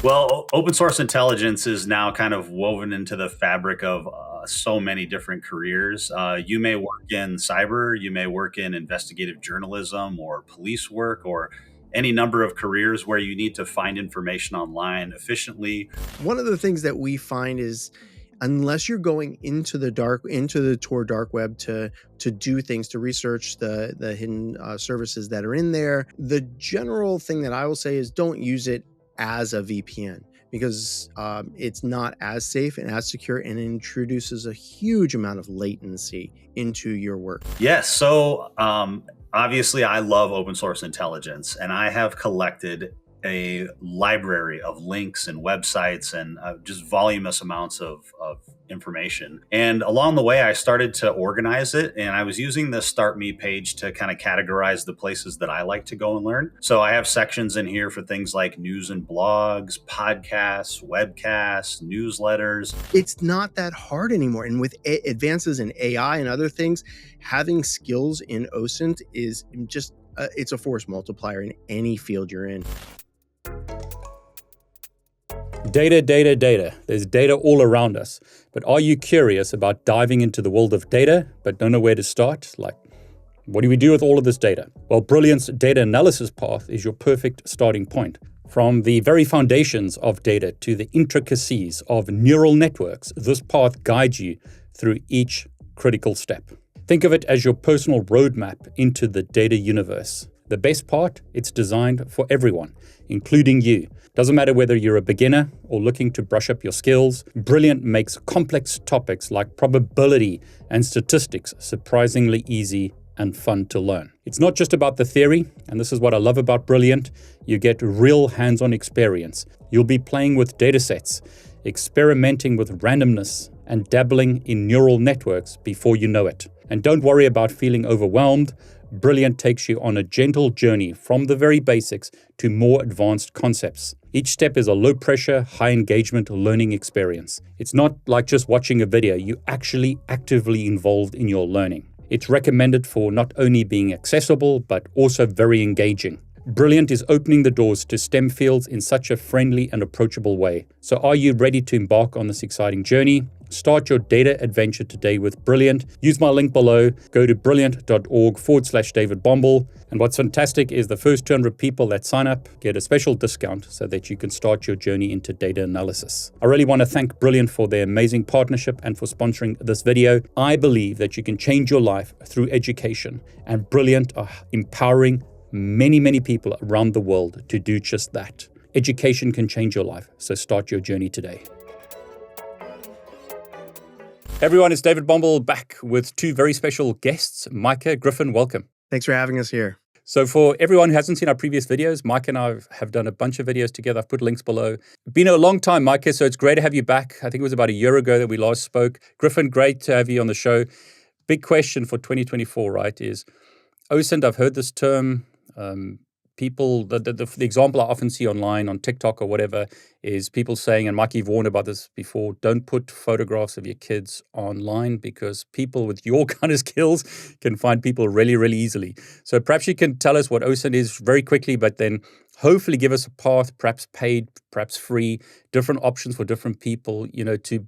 Well, open source intelligence is now kind of woven into the fabric of so many different careers. You may work in cyber, you may work in investigative journalism or police work or any number of careers where you need to find information online efficiently. One of the things that we find is unless you're going into the Tor dark web to do things, to research the hidden services that are in there, the general thing that I will say is don't use it as a VPN because it's not as safe and as secure, and it introduces a huge amount of latency into your work. Yes. So obviously, I love open source intelligence, and I have collected a library of links and websites and just voluminous amounts of information. And along the way, I started to organize it. And I was using the Start Me page to kind of categorize the places that I like to go and learn. So I have sections in here for things like news and blogs, podcasts, webcasts, newsletters. It's not that hard anymore. And with advances in AI and other things, having skills in OSINT is just, it's a force multiplier in any field you're in. Data, data, data. There's data all around us. But are you curious about diving into the world of data, but don't know where to start? Like, what do we do with all of this data? Well, Brilliant's data analysis path is your perfect starting point. From the very foundations of data to the intricacies of neural networks, this path guides you through each critical step. Think of it as your personal roadmap into the data universe. The best part, it's designed for everyone, including you. Doesn't matter whether you're a beginner or looking to brush up your skills, Brilliant makes complex topics like probability and statistics surprisingly easy and fun to learn. It's not just about the theory, and this is what I love about Brilliant. You get real hands-on experience. You'll be playing with datasets, experimenting with randomness, and dabbling in neural networks before you know it. And don't worry about feeling overwhelmed. Brilliant takes you on a gentle journey from the very basics to more advanced concepts. Each step is a low-pressure, high-engagement learning experience. It's not like just watching a video. You're actually actively involved in your learning. It's recommended for not only being accessible, but also very engaging. Brilliant is opening the doors to STEM fields in such a friendly and approachable way. So are you ready to embark on this exciting journey? Start your data adventure today with Brilliant. Use my link below. Go to brilliant.org/David Bombal. And what's fantastic is the first 200 people that sign up get a special discount so that you can start your journey into data analysis. I really want to thank Brilliant for their amazing partnership and for sponsoring this video. I believe that you can change your life through education, and Brilliant are empowering many people around the world to do just that. Education can change your life, so start your journey today. Everyone, it's David Bombal back with two very special guests. Micah, Griffin, welcome. Thanks for having us here. So for everyone who hasn't seen our previous videos, Micah and I have done a bunch of videos together. I've put links below. Been a long time, Micah, so it's great to have you back. I think it was about a year ago that we last spoke. Griffin, great to have you on the show. Big question for 2024, right, is OSINT. I've heard this term. People, the example I often see online on TikTok or whatever is people saying, and Mike, you've warned about this before, don't put photographs of your kids online because people with your kind of skills can find people really easily. So perhaps you can tell us what OSINT is very quickly, but then hopefully give us a path, perhaps paid, perhaps free, different options for different people, to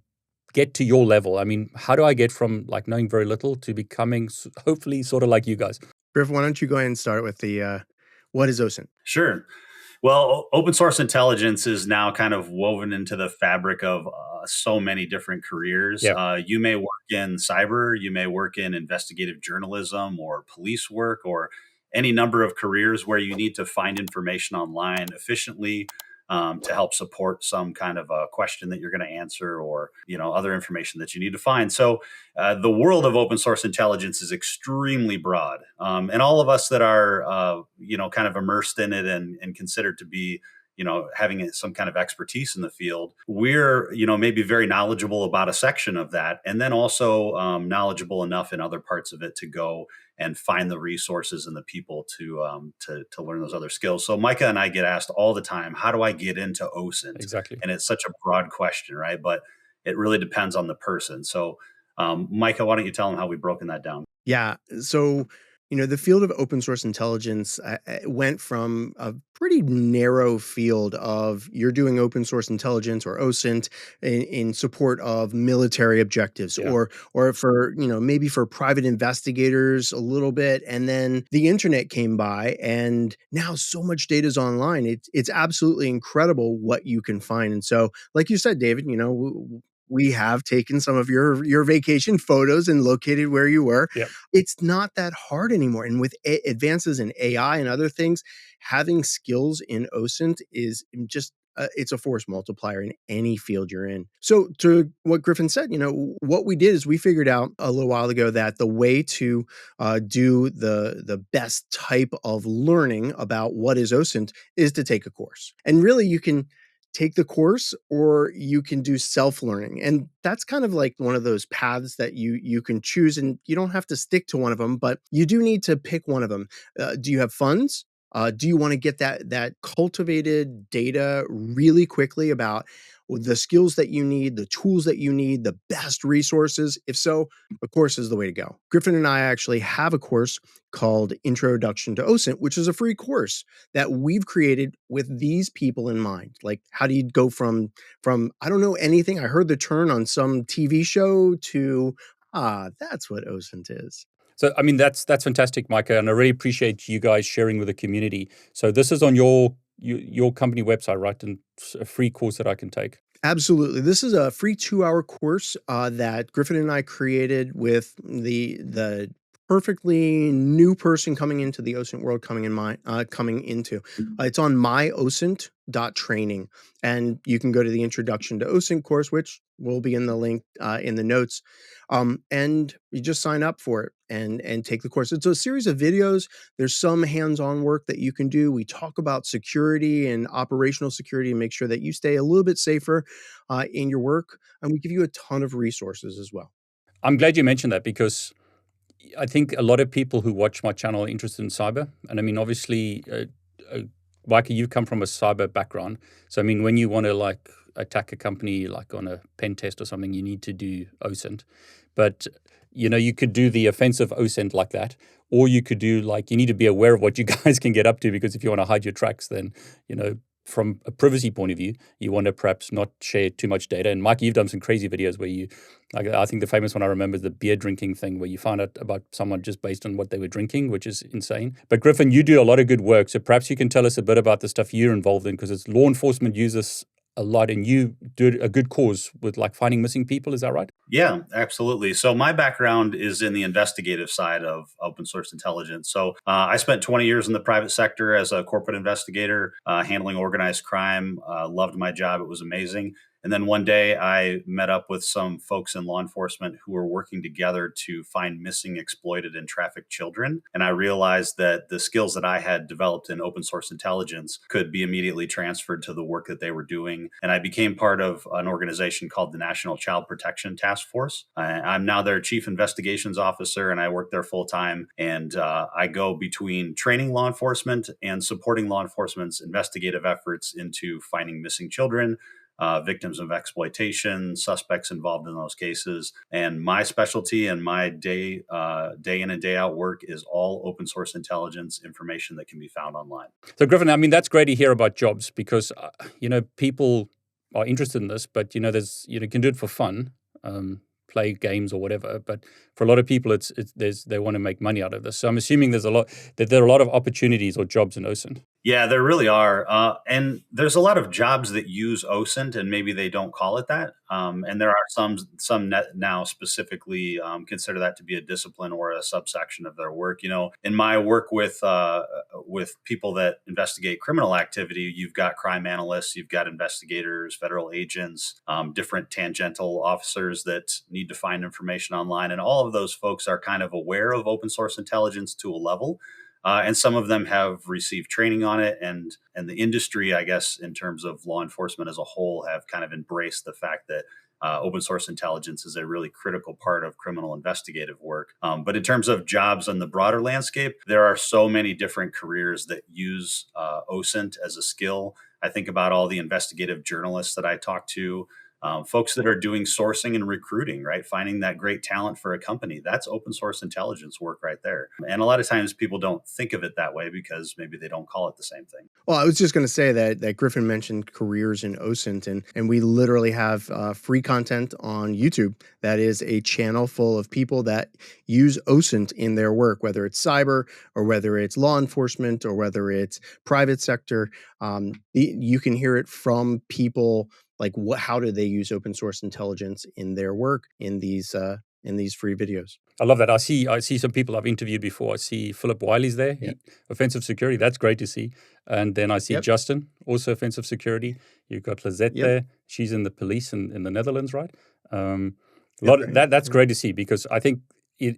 get to your level. I mean, how do I get from like knowing very little to becoming hopefully sort of like you guys? Griff, why don't you go ahead and start with the what is OSINT? Sure. Well, open source intelligence is now kind of woven into the fabric of so many different careers. Yeah. You may work in cyber, you may work in investigative journalism or police work, or any number of careers where you need to find information online efficiently to help support some kind of a question that you're going to answer, or other information that you need to find. So the world of open source intelligence is extremely broad, and all of us that are kind of immersed in it and considered to be having some kind of expertise in the field, we're maybe very knowledgeable about a section of that, and then also knowledgeable enough in other parts of it to go and find the resources and the people to learn those other skills. So Micah and I get asked all the time, how do I get into OSINT? Exactly. And it's such a broad question, right? But it really depends on the person. So Micah, why don't you tell them how we've broken that down? Yeah. So The field of open source intelligence went from a pretty narrow field of you're doing open source intelligence or OSINT in support of military objectives, Yeah. or for, maybe for private investigators a little bit. And then the internet came by, and now so much data is online. It's absolutely incredible what you can find. And so, like you said, David, we have taken some of your vacation photos and located where you were. Yep. It's not that hard anymore. And with advances in AI and other things, having skills in OSINT is just it's a force multiplier in any field you're in. So to what Griffin said, what we did is we figured out a little while ago that the way to do the best type of learning about what is OSINT is to take a course. And really, you can take the course or you can do self-learning, and that's kind of like one of those paths that you can choose, and you don't have to stick to one of them, but you do need to pick one of them. Do you have funds? Do you want to get that cultivated data really quickly about the skills that you need, the tools that you need, the best resources? If so, a course is the way to go. Griffin and I actually have a course called Introduction to OSINT, which is a free course that we've created with these people in mind. Like, how do you go from I don't know anything, I heard the turn on some TV show, to that's what OSINT is. So, I mean, that's fantastic, Micah, and I really appreciate you guys sharing with the community. So this is on your company website, right? And it's a free course that I can take. Absolutely. This is a free 2-hour course that Griffin and I created with the perfectly new person coming into the OSINT world, coming into. It's on myosint.training, and you can go to the Introduction to OSINT course, which will be in the link in the notes, and you just sign up for it and take the course. It's a series of videos. There's some hands-on work that you can do. We talk about security and operational security and make sure that you stay a little bit safer in your work, and we give you a ton of resources as well. I'm glad you mentioned that, because I think a lot of people who watch my channel are interested in cyber. And I mean, obviously, Micah, you've come from a cyber background. So, I mean, when you want to attack a company like on a pen test or something, you need to do OSINT. But, you could do the offensive OSINT like that, or you could do you need to be aware of what you guys can get up to, because if you want to hide your tracks, then, from a privacy point of view, you want to perhaps not share too much data. And Mike, you've done some crazy videos where I think the famous one I remember is the beer drinking thing, where you find out about someone just based on what they were drinking, which is insane. But Griffin, you do a lot of good work. So perhaps you can tell us a bit about the stuff you're involved in, because it's law enforcement use this a lot, and you do a good cause with finding missing people. Is that right? Yeah, absolutely. So my background is in the investigative side of open source intelligence. So I spent 20 years in the private sector as a corporate investigator, handling organized crime. Loved my job. It was amazing. And then one day I met up with some folks in law enforcement who were working together to find missing, exploited, and trafficked children. And I realized that the skills that I had developed in open source intelligence could be immediately transferred to the work that they were doing. And I became part of an organization called the National Child Protection Task Force. I'm now their chief investigations officer, and I work there full time. And I go between training law enforcement and supporting law enforcement's investigative efforts into finding missing children, victims of exploitation, suspects involved in those cases. And my specialty and my day in and day out work is all open source intelligence information that can be found online. So Griffin, I mean, that's great to hear about jobs, because, people are interested in this, but, there's, you can do it for fun, play games or whatever. But for a lot of people, they want to make money out of this. So I'm assuming there are a lot of opportunities or jobs in OSINT. Yeah, there really are. And there's a lot of jobs that use OSINT and maybe they don't call it that. And there are some now specifically consider that to be a discipline or a subsection of their work. In my work with people that investigate criminal activity, you've got crime analysts, you've got investigators, federal agents, different tangential officers that need to find information online. And all of those folks are kind of aware of open source intelligence to a level. And some of them have received training on it, and the industry, I guess, in terms of law enforcement as a whole, have kind of embraced the fact that open source intelligence is a really critical part of criminal investigative work. But in terms of jobs on the broader landscape, there are so many different careers that use OSINT as a skill. I think about all the investigative journalists that I talk to. folks that are doing sourcing and recruiting, right? Finding that great talent for a company. That's open source intelligence work right there. And a lot of times people don't think of it that way because maybe they don't call it the same thing. Well, I was just going to say that Griffin mentioned careers in OSINT, and we literally have free content on YouTube that is a channel full of people that use OSINT in their work, whether it's cyber or whether it's law enforcement or whether it's private sector. You can hear it from people like how do they use open source intelligence in their work in these free videos. I love that. I see some people I've interviewed before. I see Philip Wiley's there, offensive security. That's great to see. And then I see Justin, also offensive security. You've got Lizette there. She's in the police in the Netherlands, right? That's great to see, because I think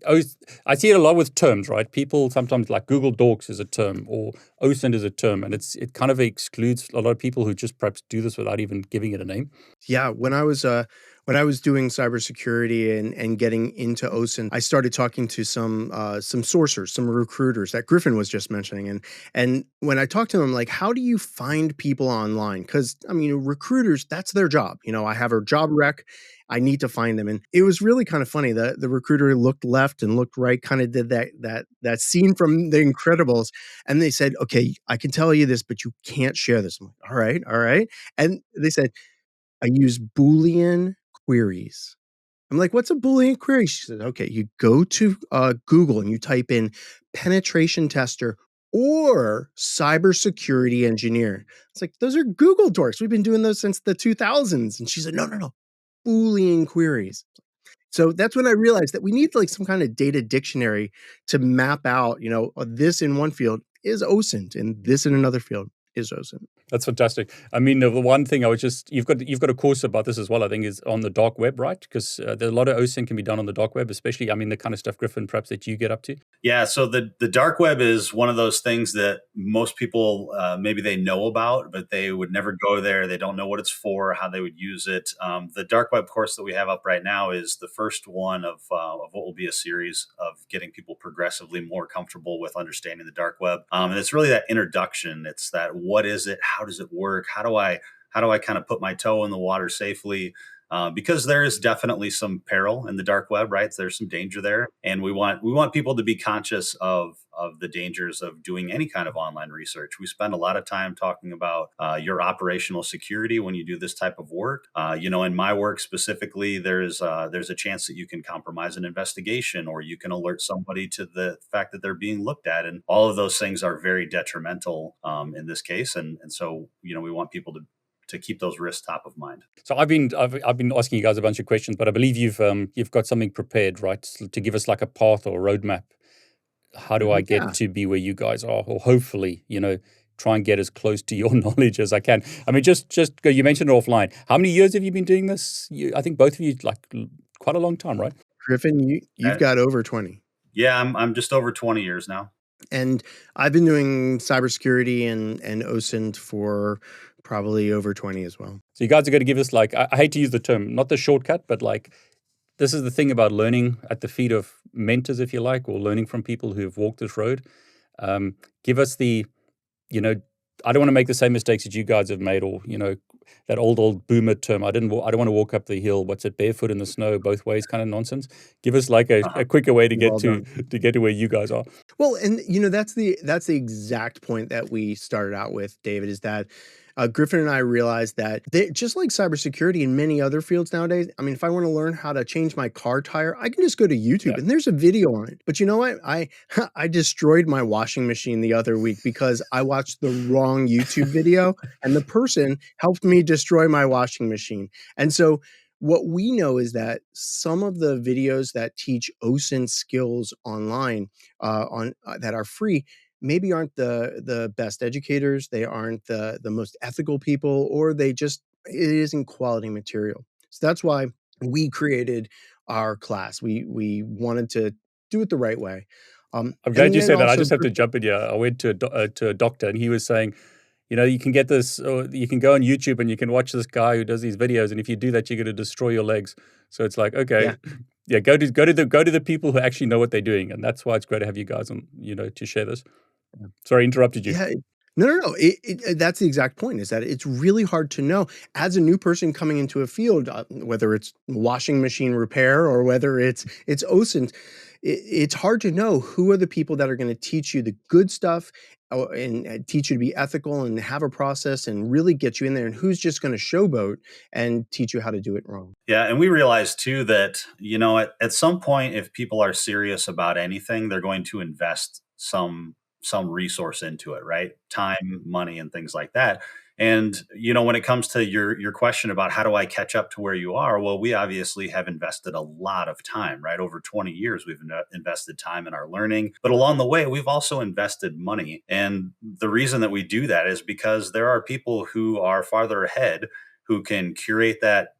I see it a lot with terms, right? People sometimes, like Google Docs is a term, or OSINT is a term, and it kind of excludes a lot of people who just perhaps do this without even giving it a name. Yeah, when I was doing cybersecurity and getting into OSINT, I started talking to some sourcers, some recruiters that Griffin was just mentioning, and when I talked to them, like, how do you find people online? Because I mean, recruiters, that's their job. I have a job rec. I need to find them. And it was really kind of funny. The recruiter looked left and looked right, kind of did that scene from The Incredibles. And they said, okay, I can tell you this, but you can't share this. I'm like, all right. And they said, I use Boolean queries. I'm like, what's a Boolean query? She said, okay, you go to Google and you type in penetration tester or cybersecurity engineer. It's like, those are Google dorks. We've been doing those since the 2000s. And she said, no. Boolean queries. So that's when I realized that we need like some kind of data dictionary to map out, this in one field is OSINT and this in another field is OSINT. That's fantastic. I mean, the one thing I was just, you've got a course about this as well, I think, is on the dark web, right? Because there's a lot of OSINT can be done on the dark web, especially, I mean, the kind of stuff, Griffin, perhaps that you get up to. Yeah, so the dark web is one of those things that most people, maybe they know about, but they would never go there. They don't know what it's for, how they would use it. The dark web course that we have up right now is the first one of what will be a series of getting people progressively more comfortable with understanding the dark web. And it's really that introduction. It's that, what is it? How does it work? How do I kind of put my toe in the water safely? Because there is definitely some peril in the dark web, right? There's some danger there, and we want people to be conscious of the dangers of doing any kind of online research. We spend a lot of time talking about your operational security when you do this type of work. In my work specifically, there's a chance that you can compromise an investigation, or you can alert somebody to the fact that they're being looked at, and all of those things are very detrimental in this case. And so we want people to keep those risks top of mind. So I've been asking you guys a bunch of questions, but I believe you've got something prepared, right, to give us like a path or a roadmap. How do I get to be where you guys are, or hopefully, try and get as close to your knowledge as I can. I mean, just you mentioned it offline. How many years have you been doing this? I think both of you, like, quite a long time, right? Griffin, you've got over 20. Yeah, I'm just over 20 years now. And I've been doing cybersecurity and OSINT for probably over 20 as well. So you guys are going to give us, like, I hate to use the term, not the shortcut, but like, this is the thing about learning at the feet of mentors, if you like, or learning from people who have walked this road. Give us the, I don't want to make the same mistakes that you guys have made, or, that old boomer term. I don't want to walk up the hill. What's it? Barefoot in the snow, both ways, kind of nonsense. Give us like a quicker way to get to where you guys are. Well, and that's the exact point that we started out with, David, is that Griffin and I realized that just like cybersecurity and many other fields nowadays, I mean, if I want to learn how to change my car tire, I can just go to YouTube and there's a video on it. But you know what? I destroyed my washing machine the other week because I watched the wrong YouTube video and the person helped me destroy my washing machine. And so what we know is that some of the videos that teach OSINT skills online that are free maybe aren't the best educators, they aren't the most ethical people, or it isn't quality material. So that's why we created our class. We wanted to do it the right way. I'm glad you said that. I just have to jump in here. I went to a doctor, and he was saying, you can get this, or you can go on YouTube and you can watch this guy who does these videos, and if you do that, you're going to destroy your legs. So it's like, okay, go to the people who actually know what they're doing, and that's why it's great to have you guys on, to share this. Sorry, I interrupted you. Yeah. No. That's the exact point, is that it's really hard to know. As a new person coming into a field, whether it's washing machine repair or whether it's OSINT, it's hard to know who are the people that are going to teach you the good stuff, and teach you to be ethical and have a process and really get you in there, and who's just going to showboat and teach you how to do it wrong. Yeah, and we realize too that, at some point, if people are serious about anything, they're going to invest some resource into it, right? Time, money, and things like that. And when it comes to your question about how do I catch up to where you are, well, we obviously have invested a lot of time, right? Over 20 years, we've invested time in our learning, but along the way, we've also invested money. And the reason that we do that is because there are people who are farther ahead, who can curate that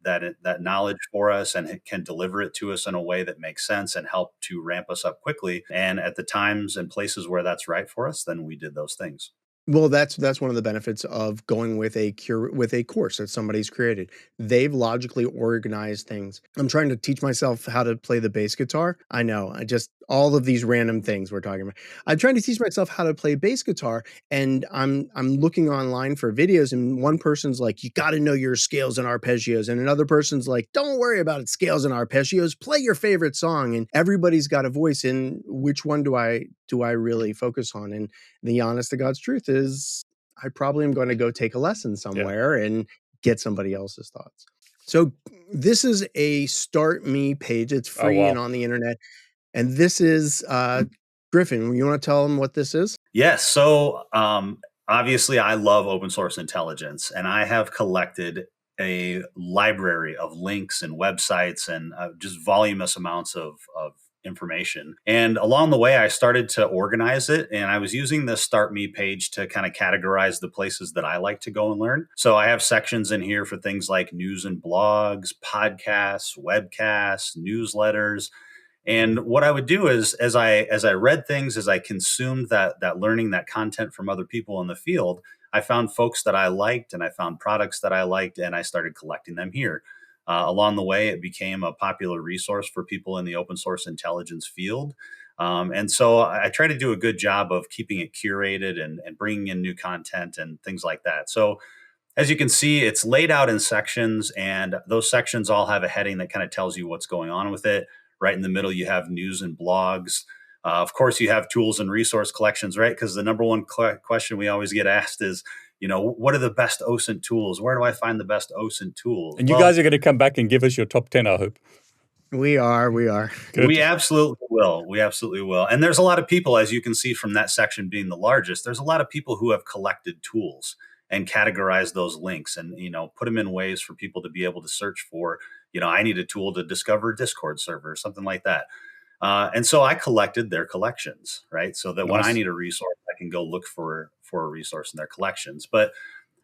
knowledge for us and can deliver it to us in a way that makes sense and help to ramp us up quickly. And at the times and places where that's right for us, then we did those things. Well, that's one of the benefits of going with a course that somebody's created. They've logically organized things. I'm trying to teach myself how to play the bass guitar. I know, I just all of these random things we're talking about. I'm trying to teach myself how to play bass guitar, and I'm looking online for videos, and one person's like, "You got to know your scales and arpeggios," and another person's like, "Don't worry about it, scales and arpeggios. Play your favorite song." And everybody's got a voice. And which one do I really focus on? And the honest to God's truth is, I probably am going to go take a lesson somewhere and get somebody else's thoughts. So this is a Start Me page. It's free and on the internet. And this is Griffin. You want to tell them what this is? Yes. So obviously, I love open source intelligence, and I have collected a library of links and websites and just voluminous amounts of information. And along the way, I started to organize it, and I was using the Start Me page to kind of categorize the places that I like to go and learn. So I have sections in here for things like news and blogs, podcasts, webcasts, newsletters. And what I would do is, as I read things, as I consumed that learning, that content from other people in the field, I found folks that I liked, and I found products that I liked, and I started collecting them here. Along the way, it became a popular resource for people in the open source intelligence field. And so I try to do a good job of keeping it curated and bringing in new content and things like that. So as you can see, it's laid out in sections, and those sections all have a heading that kind of tells you what's going on with it. Right in the middle, you have news and blogs. Of course, you have tools and resource collections, right? Because the number one question we always get asked is, what are the best OSINT tools? Where do I find the best OSINT tools? And you guys are going to come back and give us your top 10, I hope. We are. Good. We absolutely will. And there's a lot of people, as you can see from that section being the largest, there's a lot of people who have collected tools and categorized those links and, put them in ways for people to be able to search for, I need a tool to discover a Discord server, something like that. And so I collected their collections, right? So that when I need a resource, I can go look for a resource in their collections. But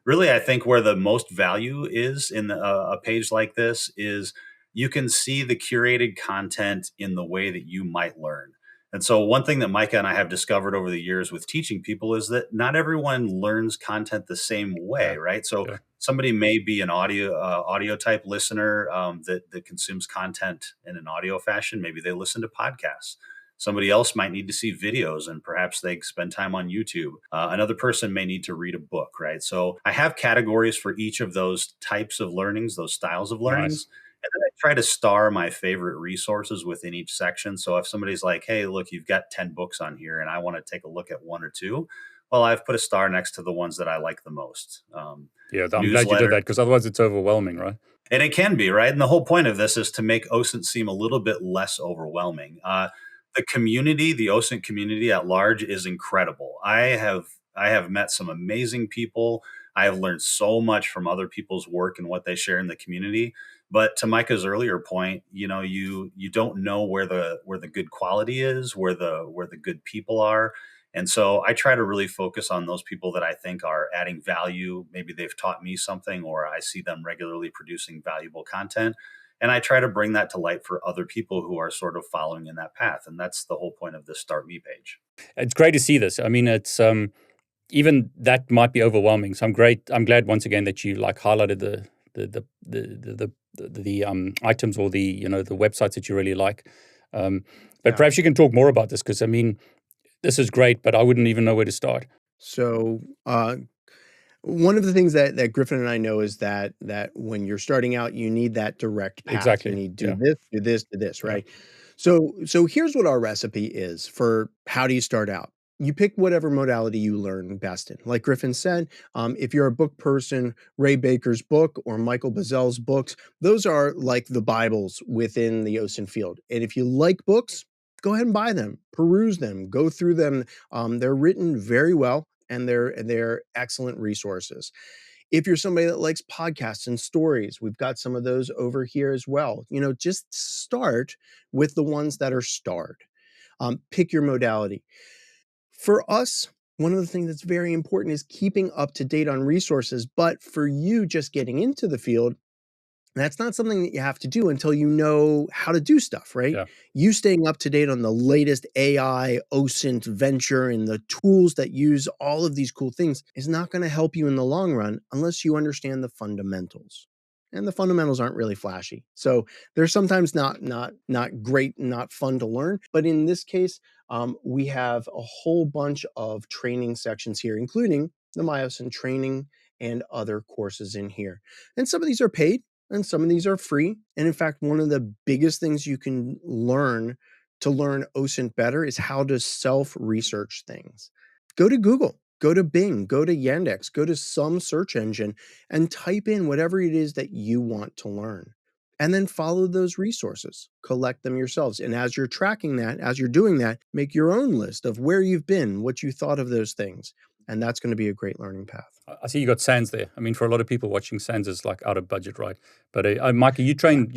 really, I think where the most value is in a page like this is you can see the curated content in the way that you might learn. And so one thing that Micah and I have discovered over the years with teaching people is that not everyone learns content the same way, right? So somebody may be an audio type listener that consumes content in an audio fashion. Maybe they listen to podcasts. Somebody else might need to see videos, and perhaps they spend time on YouTube. Another person may need to read a book, right? So I have categories for each of those types of learnings, those styles of learnings. Nice. And then I try to star my favorite resources within each section. So if somebody's like, hey, look, you've got 10 books on here and I want to take a look at one or two, well, I've put a star next to the ones that I like the most. I'm glad you did that, because otherwise it's overwhelming, right? And it can be, right? And the whole point of this is to make OSINT seem a little bit less overwhelming. The community, the OSINT community at large, is incredible. I have met some amazing people. I have learned so much from other people's work and what they share in the community. But to Micah's earlier point, you don't know where the good quality is, where the good people are. And so I try to really focus on those people that I think are adding value. Maybe they've taught me something, or I see them regularly producing valuable content. And I try to bring that to light for other people who are sort of following in that path. And that's the whole point of this Start Me page. It's great to see this. I mean, it's even that might be overwhelming. So I'm glad once again that you highlighted the items, or the websites that you really like. But perhaps you can talk more about this, because I mean, this is great, but I wouldn't even know where to start. So, one of the things that Griffin and I know is that when you're starting out, you need that direct path. You Exactly. need do Yeah. this, do this, do this, Yeah. right? So here's what our recipe is for how do you start out. You pick whatever modality you learn best in. Like Griffin said, if you're a book person, Ray Baker's book or Michael Bazel's books, those are like the Bibles within the OSINT field. And if you like books, go ahead and buy them, peruse them, go through them. They're written very well, and they're excellent resources. If you're somebody that likes podcasts and stories, we've got some of those over here as well. Just start with the ones that are starred. Pick your modality. For us, one of the things that's very important is keeping up to date on resources. But for you just getting into the field, that's not something that you have to do until you know how to do stuff, right? Yeah. You staying up to date on the latest AI, OSINT venture, and the tools that use all of these cool things is not going to help you in the long run unless you understand the fundamentals. And the fundamentals aren't really flashy. So they're sometimes not great, not fun to learn. But in this case, we have a whole bunch of training sections here, including the myosint training and other courses in here. And some of these are paid and some of these are free. And in fact, one of the biggest things you can learn to learn OSINT better is how to self-research things. Go to Google, go to Bing, go to Yandex, go to some search engine and type in whatever it is that you want to learn. And then follow those resources, collect them yourselves. And as you're tracking that, as you're doing that, make your own list of where you've been, what you thought of those things. And that's going to be a great learning path. I see you got SANS there. I mean, for a lot of people watching, SANS is like out of budget, right? But Micah, you train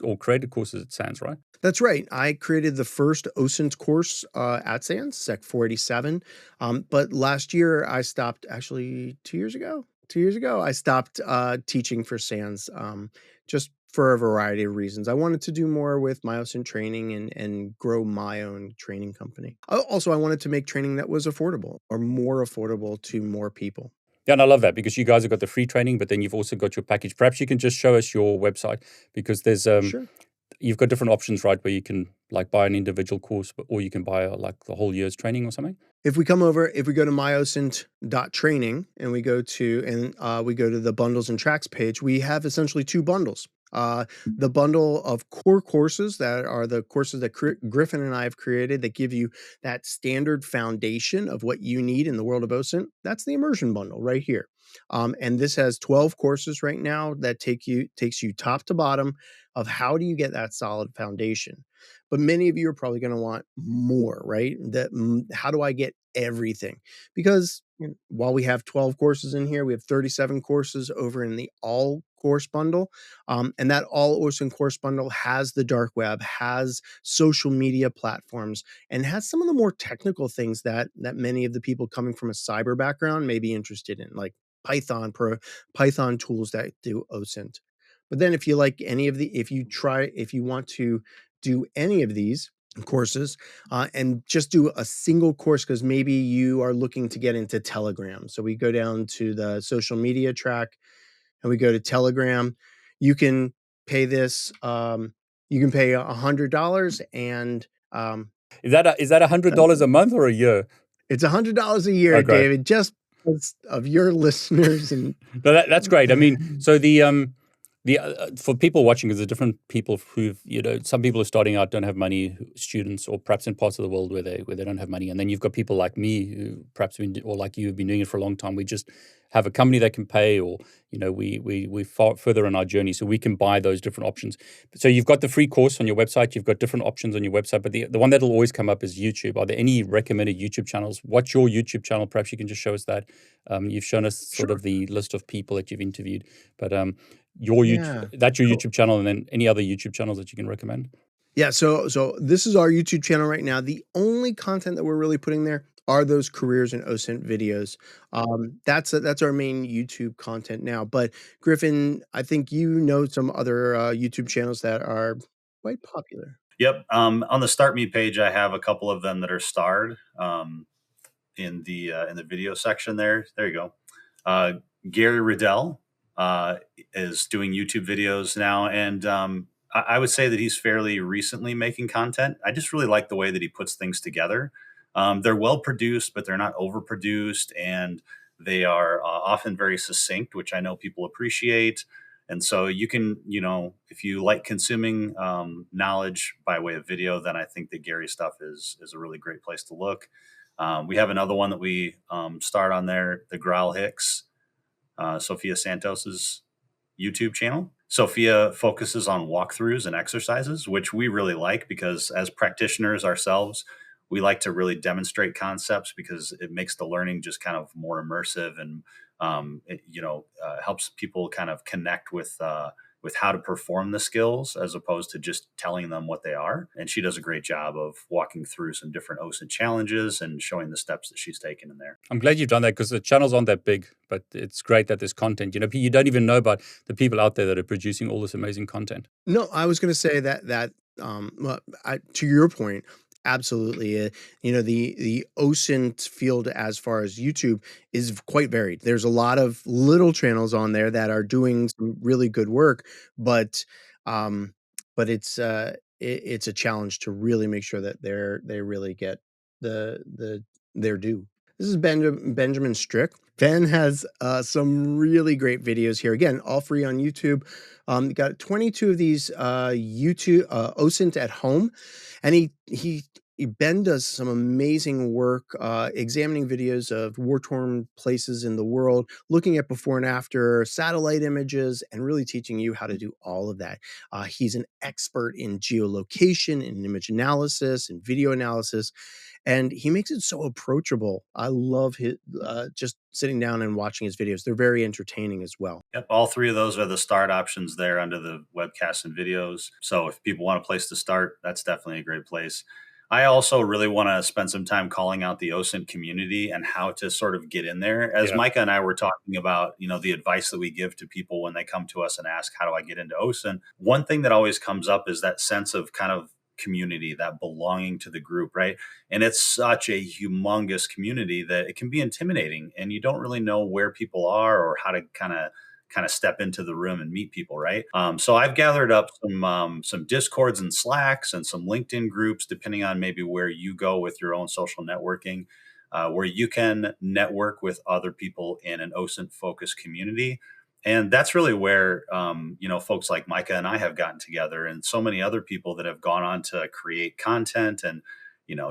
or created courses at SANS, right? That's right. I created the first OSINT course at SANS, Sec 487. But last year I stopped, actually 2 years ago. 2 years ago, I stopped teaching for SANS just for a variety of reasons. I wanted to do more with myosint training and grow my own training company. Also, I wanted to make training that was affordable or more affordable to more people. Yeah, and I love that because you guys have got the free training, but then you've also got your package. Perhaps you can just show us your website because there's Sure. you've got different options, right? Where you can like buy an individual course, or you can buy like the whole year's training or something. If we go to myosint.training and we go to the bundles and tracks page, we have essentially two bundles. The bundle of core courses that are the courses that Griffin and I have created that give you that standard foundation of what you need in the world of OSINT. That's the immersion bundle right here. And this has 12 courses right now that takes you top to bottom of how do you get that solid foundation. But many of you are probably going to want more, right? How do I get everything? Because while we have 12 courses in here, we have 37 courses over in the all course bundle. And that all OSINT course bundle has the dark web, has social media platforms, and has some of the more technical things that many of the people coming from a cyber background may be interested in, like Python tools that do OSINT. But then if you like any of if you want to do any of these courses and just do a single course because maybe you are looking to get into Telegram. So we go down to the social media track and we go to Telegram. You can pay this. You can pay $100 and Is that $100 a month or a year? it's $100 a year, Oh, great. David, just because of your listeners. And No, that's great. I mean, so the for people watching, because there's different people who've some people are starting out, don't have money, students, or perhaps in parts of the world where they don't have money, and then you've got people like me who perhaps or like you have been doing it for a long time. We just have a company that can pay, or we far further in our journey, so we can buy those different options. So you've got the free course on your website, you've got different options on your website, but the one that'll always come up is YouTube. Are there any recommended YouTube channels? What's your YouTube channel? Perhaps you can just show us that. You've shown us sort of the list of people that you've interviewed, but that's your cool. YouTube channel, and then any other YouTube channels that you can recommend? Yeah, so this is our YouTube channel right now. The only content that we're really putting there are those careers and OSINT videos. That's our main YouTube content now. But Griffin, I think you know some other YouTube channels that are quite popular. Yep. On the Start Me page, I have a couple of them that are starred in the video section there. There you go. Gary Riddell is doing YouTube videos now, and I would say that he's fairly recently making content. I just really like the way that he puts things together. They're well produced, but they're not overproduced, and they are often very succinct, which I know people appreciate. And so you can, if you like consuming knowledge by way of video, then I think that Gary's stuff is a really great place to look. We have another one that we start on there, the Growl Hicks, Sophia Santos's YouTube channel. Sophia focuses on walkthroughs and exercises, which we really like because as practitioners ourselves, we like to really demonstrate concepts because it makes the learning just kind of more immersive and helps people kind of connect with how to perform the skills as opposed to just telling them what they are. And she does a great job of walking through some different OSINT challenges and showing the steps that she's taken in there. I'm glad you've done that because the channels aren't that big, but it's great that there's content. You don't even know about the people out there that are producing all this amazing content. No, I was going to say that to your point, absolutely. The OSINT field as far as YouTube is quite varied. There's a lot of little channels on there that are doing some really good work, but um, it's a challenge to really make sure that they really get their due. This is Benjamin Strick. Ben has some really great videos here. Again, all free on YouTube. Got 22 of these YouTube OSINT at home, and Ben does some amazing work examining videos of war-torn places in the world, looking at before and after satellite images, and really teaching you how to do all of that. He's an expert in geolocation, in image analysis, and video analysis, and he makes it so approachable. I love his just sitting down and watching his videos. They're very entertaining as well. Yep, all three of those are the start options there under the webcasts and videos. So if people want a place to start, that's definitely a great place. I also really want to spend some time calling out the OSINT community and how to sort of get in there. As Micah and I were talking about, the advice that we give to people when they come to us and ask, how do I get into OSINT? One thing that always comes up is that sense of kind of community, that belonging to the group, right? And it's such a humongous community that it can be intimidating and you don't really know where people are or how to kind of step into the room and meet people, right? So I've gathered up some Discords and Slacks and some LinkedIn groups, depending on maybe where you go with your own social networking, where you can network with other people in an OSINT focused community. And that's really where, folks like Micah and I have gotten together, and so many other people that have gone on to create content and,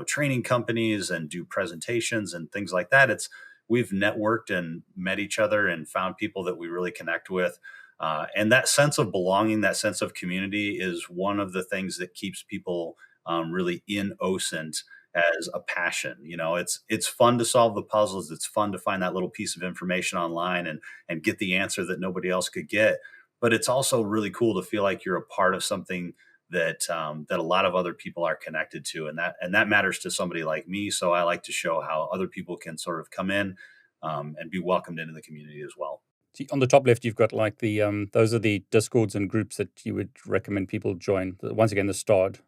training companies and do presentations and things like that. We've networked and met each other and found people that we really connect with. And that sense of belonging, that sense of community is one of the things that keeps people really in OSINT as a passion. It's fun to solve the puzzles. It's fun to find that little piece of information online and get the answer that nobody else could get. But it's also really cool to feel like you're a part of something that a lot of other people are connected to, and that matters to somebody like me. So I like to show how other people can sort of come in and be welcomed into the community as well. See, on the top left, you've got like the those are the Discords and groups that you would recommend people join. Once again, the start.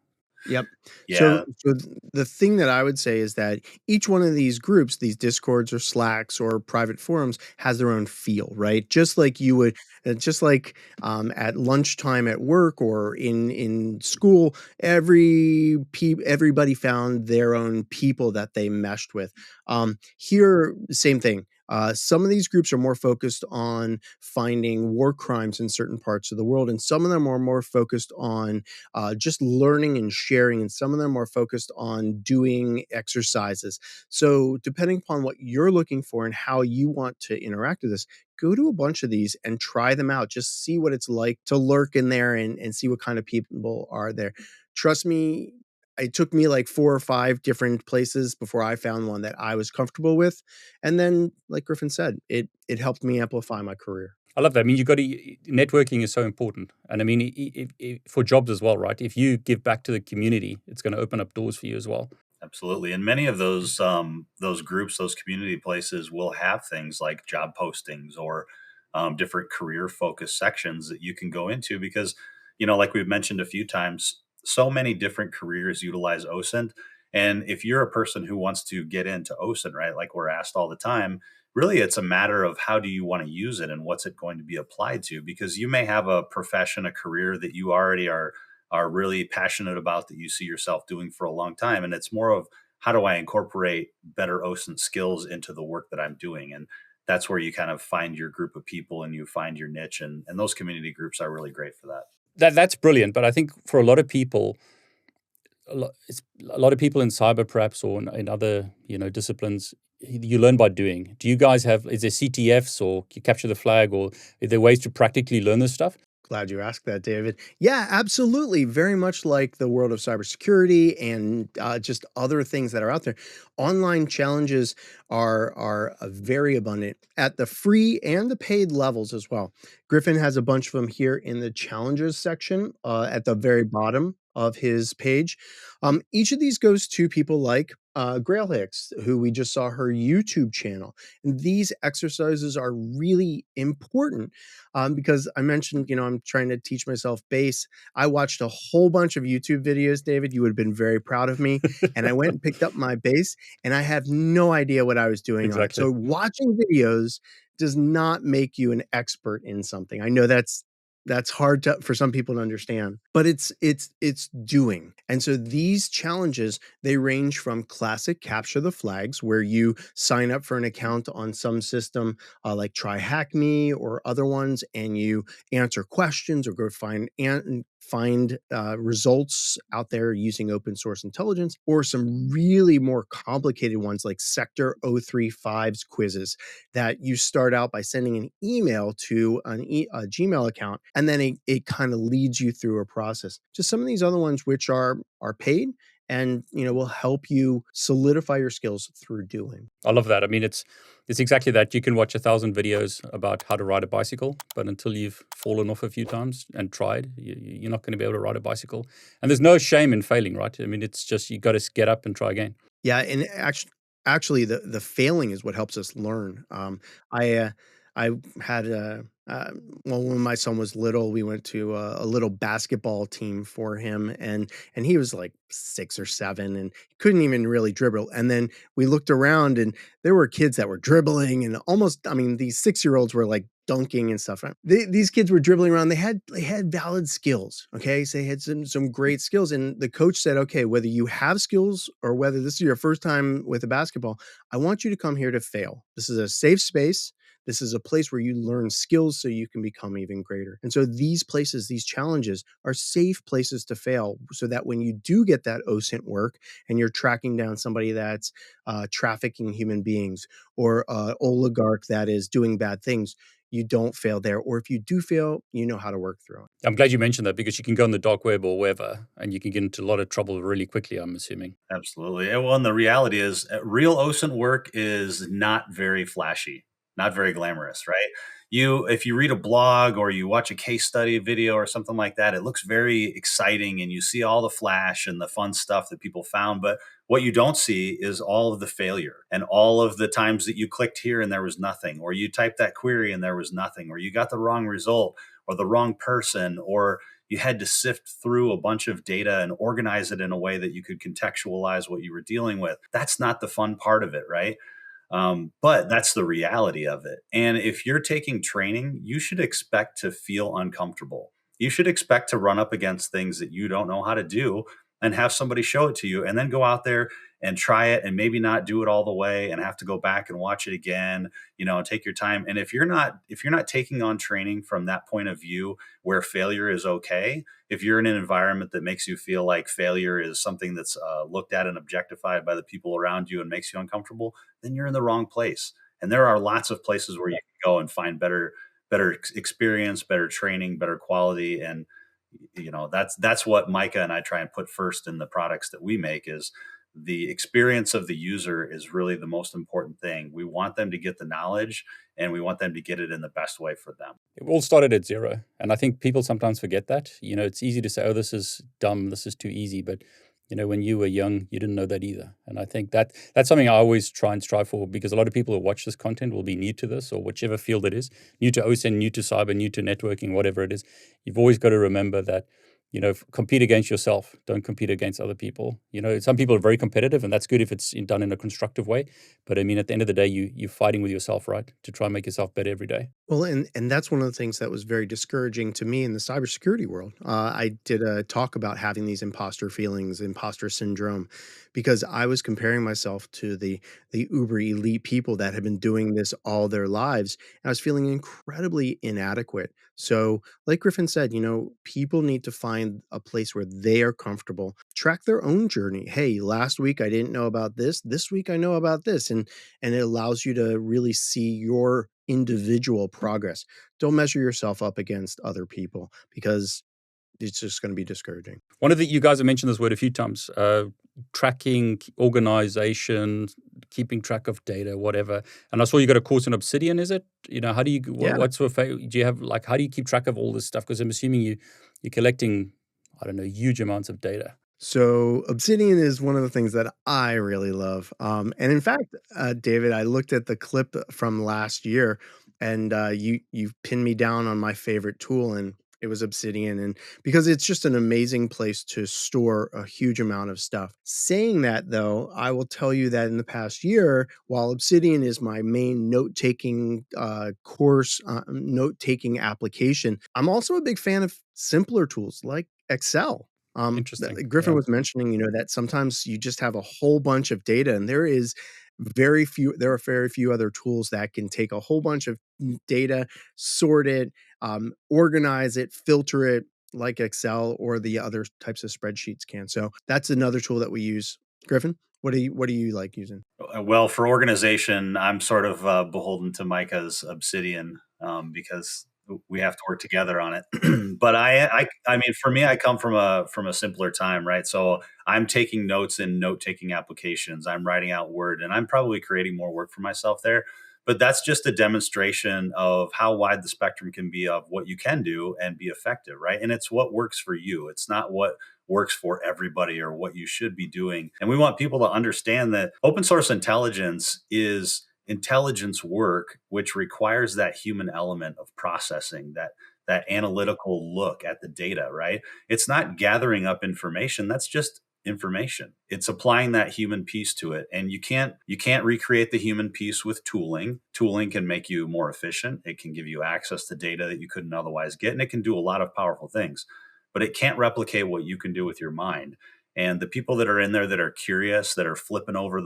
Yep. Yeah. So the thing that I would say is that each one of these groups, these Discords or Slacks or private forums, has their own feel, right? Just like you would, at lunchtime at work or in school, everybody found their own people that they meshed with. Here, same thing. Some of these groups are more focused on finding war crimes in certain parts of the world, and some of them are more focused on just learning and sharing, and some of them are focused on doing exercises. So depending upon what you're looking for and how you want to interact with this, go to a bunch of these and try them out. Just see what it's like to lurk in there and see what kind of people are there. Trust me, it took me like 4 or 5 different places before I found one that I was comfortable with. And then, like Griffin said, it helped me amplify my career. I love that. I mean, networking is so important. And I mean, if for jobs as well, right? If you give back to the community, it's going to open up doors for you as well. Absolutely. And many of those groups, those community places will have things like job postings or different career focused sections that you can go into because, like we've mentioned a few times, so many different careers utilize OSINT. And if you're a person who wants to get into OSINT, right, like we're asked all the time, really it's a matter of how do you want to use it and what's it going to be applied to? Because you may have a profession, a career that you already are really passionate about that you see yourself doing for a long time. And it's more of how do I incorporate better OSINT skills into the work that I'm doing? And that's where you kind of find your group of people and you find your niche. And those community groups are really great for that. That's brilliant. But I think for a lot of people, a lot of people in cyber perhaps or in other disciplines, you learn by doing. Do you guys is there CTFs or you capture the flag, or are there ways to practically learn this stuff? Glad you asked that, David. Yeah, absolutely. Very much like the world of cybersecurity and just other things that are out there. Online challenges are very abundant at the free and the paid levels as well. Griffin has a bunch of them here in the challenges section at the very bottom of his page. Each of these goes to people like Grail Hicks, who we just saw her YouTube channel. And these exercises are really important because I mentioned, I'm trying to teach myself bass. I watched a whole bunch of YouTube videos, David. You would have been very proud of me. And I went and picked up my bass, and I have no idea what I was doing Exactly. on it. So watching videos does not make you an expert in something. I know that's hard for some people to understand, but it's doing. And so these challenges, they range from classic capture the flags, where you sign up for an account on some system like Try Hack Me or other ones, and you answer questions or go find results out there using open source intelligence, or some really more complicated ones like Sector 035's quizzes that you start out by sending an email to a Gmail account, and then it kind of leads you through a process. Just some of these other ones which are paid and will help you solidify your skills through doing. I love that. I mean, it's exactly that. You can watch 1,000 videos about how to ride a bicycle, but until you've fallen off a few times and tried, you're not going to be able to ride a bicycle. And there's no shame in failing, right? I mean, it's just you got to get up and try again. Yeah, and actually, the failing is what helps us learn. I had well, when my son was little, we went to a little basketball team for him, and he was like 6 or 7, and he couldn't even really dribble. And then we looked around, and there were kids that were dribbling, and almost, I mean, these 6-year-olds were like dunking and stuff. Right? These kids were dribbling around. They had valid skills. Okay, so they had some great skills. And the coach said, okay, whether you have skills or whether this is your first time with a basketball, I want you to come here to fail. This is a safe space. This is a place where you learn skills so you can become even greater. And so these places, these challenges are safe places to fail, so that when you do get that OSINT work and you're tracking down somebody that's trafficking human beings or oligarch that is doing bad things, you don't fail there. Or if you do fail, you know how to work through it. I'm glad you mentioned that, because you can go on the dark web or wherever and you can get into a lot of trouble really quickly, I'm assuming. Absolutely. Well, and the reality is real OSINT work is not very flashy, not very glamorous, right? If you read a blog or you watch a case study video or something like that, it looks very exciting and you see all the flash and the fun stuff that people found. But what you don't see is all of the failure and all of the times that you clicked here and there was nothing, or you typed that query and there was nothing, or you got the wrong result or the wrong person, or you had to sift through a bunch of data and organize it in a way that you could contextualize what you were dealing with. That's not the fun part of it, right? But that's the reality of it. And if you're taking training, you should expect to feel uncomfortable. You should expect to run up against things that you don't know how to do and have somebody show it to you, and then go out there and try it and maybe not do it all the way and have to go back and watch it again, and take your time. And if you're not taking on training from that point of view where failure is okay, if you're in an environment that makes you feel like failure is something that's looked at and objectified by the people around you and makes you uncomfortable, then you're in the wrong place. And there are lots of places where you can go and find better experience, better training, better quality. And that's what Micah and I try and put first in the products that we make. Is the experience of the user is really the most important thing. We want them to get the knowledge, and we want them to get it in the best way for them. It all started at zero. And I think people sometimes forget that. It's easy to say, oh, this is dumb, this is too easy. But, when you were young, you didn't know that either. And I think that's something I always try and strive for, because a lot of people who watch this content will be new to this, or whichever field it is, new to OSINT, new to cyber, new to networking, whatever it is. You've always got to remember that compete against yourself. Don't compete against other people. Some people are very competitive, and that's good if it's done in a constructive way. But I mean, at the end of the day, you're fighting with yourself, right, to try and make yourself better every day. Well, and that's one of the things that was very discouraging to me in the cybersecurity world. I did a talk about having these imposter feelings, imposter syndrome, because I was comparing myself to the uber elite people that had been doing this all their lives, and I was feeling incredibly inadequate. So, like Griffin said, people need to find a place where they are comfortable, track their own journey. Hey, last week I didn't know about this. This week I know about this, and it allows you to really see your individual progress. Don't measure yourself up against other people because it's just going to be discouraging. You guys have mentioned this word a few times: tracking, organization, keeping track of data, whatever. And I saw you got a course in Obsidian. Is it? How do you? Yeah. What sort of? Do you have how do you keep track of all this stuff? Because I'm assuming you're collecting, I don't know, huge amounts of data. So Obsidian is one of the things that I really love. And in fact, David, I looked at the clip from last year, and you pinned me down on my favorite tool, and it was Obsidian, and because it's just an amazing place to store a huge amount of stuff. Saying that, though, I will tell you that in the past year, while Obsidian is my main note-taking note-taking application, I'm also a big fan of simpler tools like Excel. Interesting. Griffin Yeah. was mentioning, that sometimes you just have a whole bunch of data, and there are very few other tools that can take a whole bunch of data, sort it, organize it, filter it like Excel or the other types of spreadsheets can. So that's another tool that we use. Griffin, what do you like using? Well, for organization, I'm sort of beholden to Micah's Obsidian because we have to work together on it. But I mean, for me, I come from a simpler time, right? So I'm taking notes in note taking applications. I'm writing out Word, and I'm probably creating more work for myself there. But that's just a demonstration of how wide the spectrum can be of what you can do and be effective, right? And it's what works for you. It's not what works for everybody or what you should be doing. And we want people to understand that open source intelligence is intelligence work, which requires that human element of processing, that analytical look at the data, right? It's not gathering up information. That's just information. It's applying that human piece to it. And you can't recreate the human piece with tooling. Tooling can make you more efficient. It can give you access to data that you couldn't otherwise get, and it can do a lot of powerful things, but it can't replicate what you can do with your mind. And the people that are in there that are curious, that are flipping over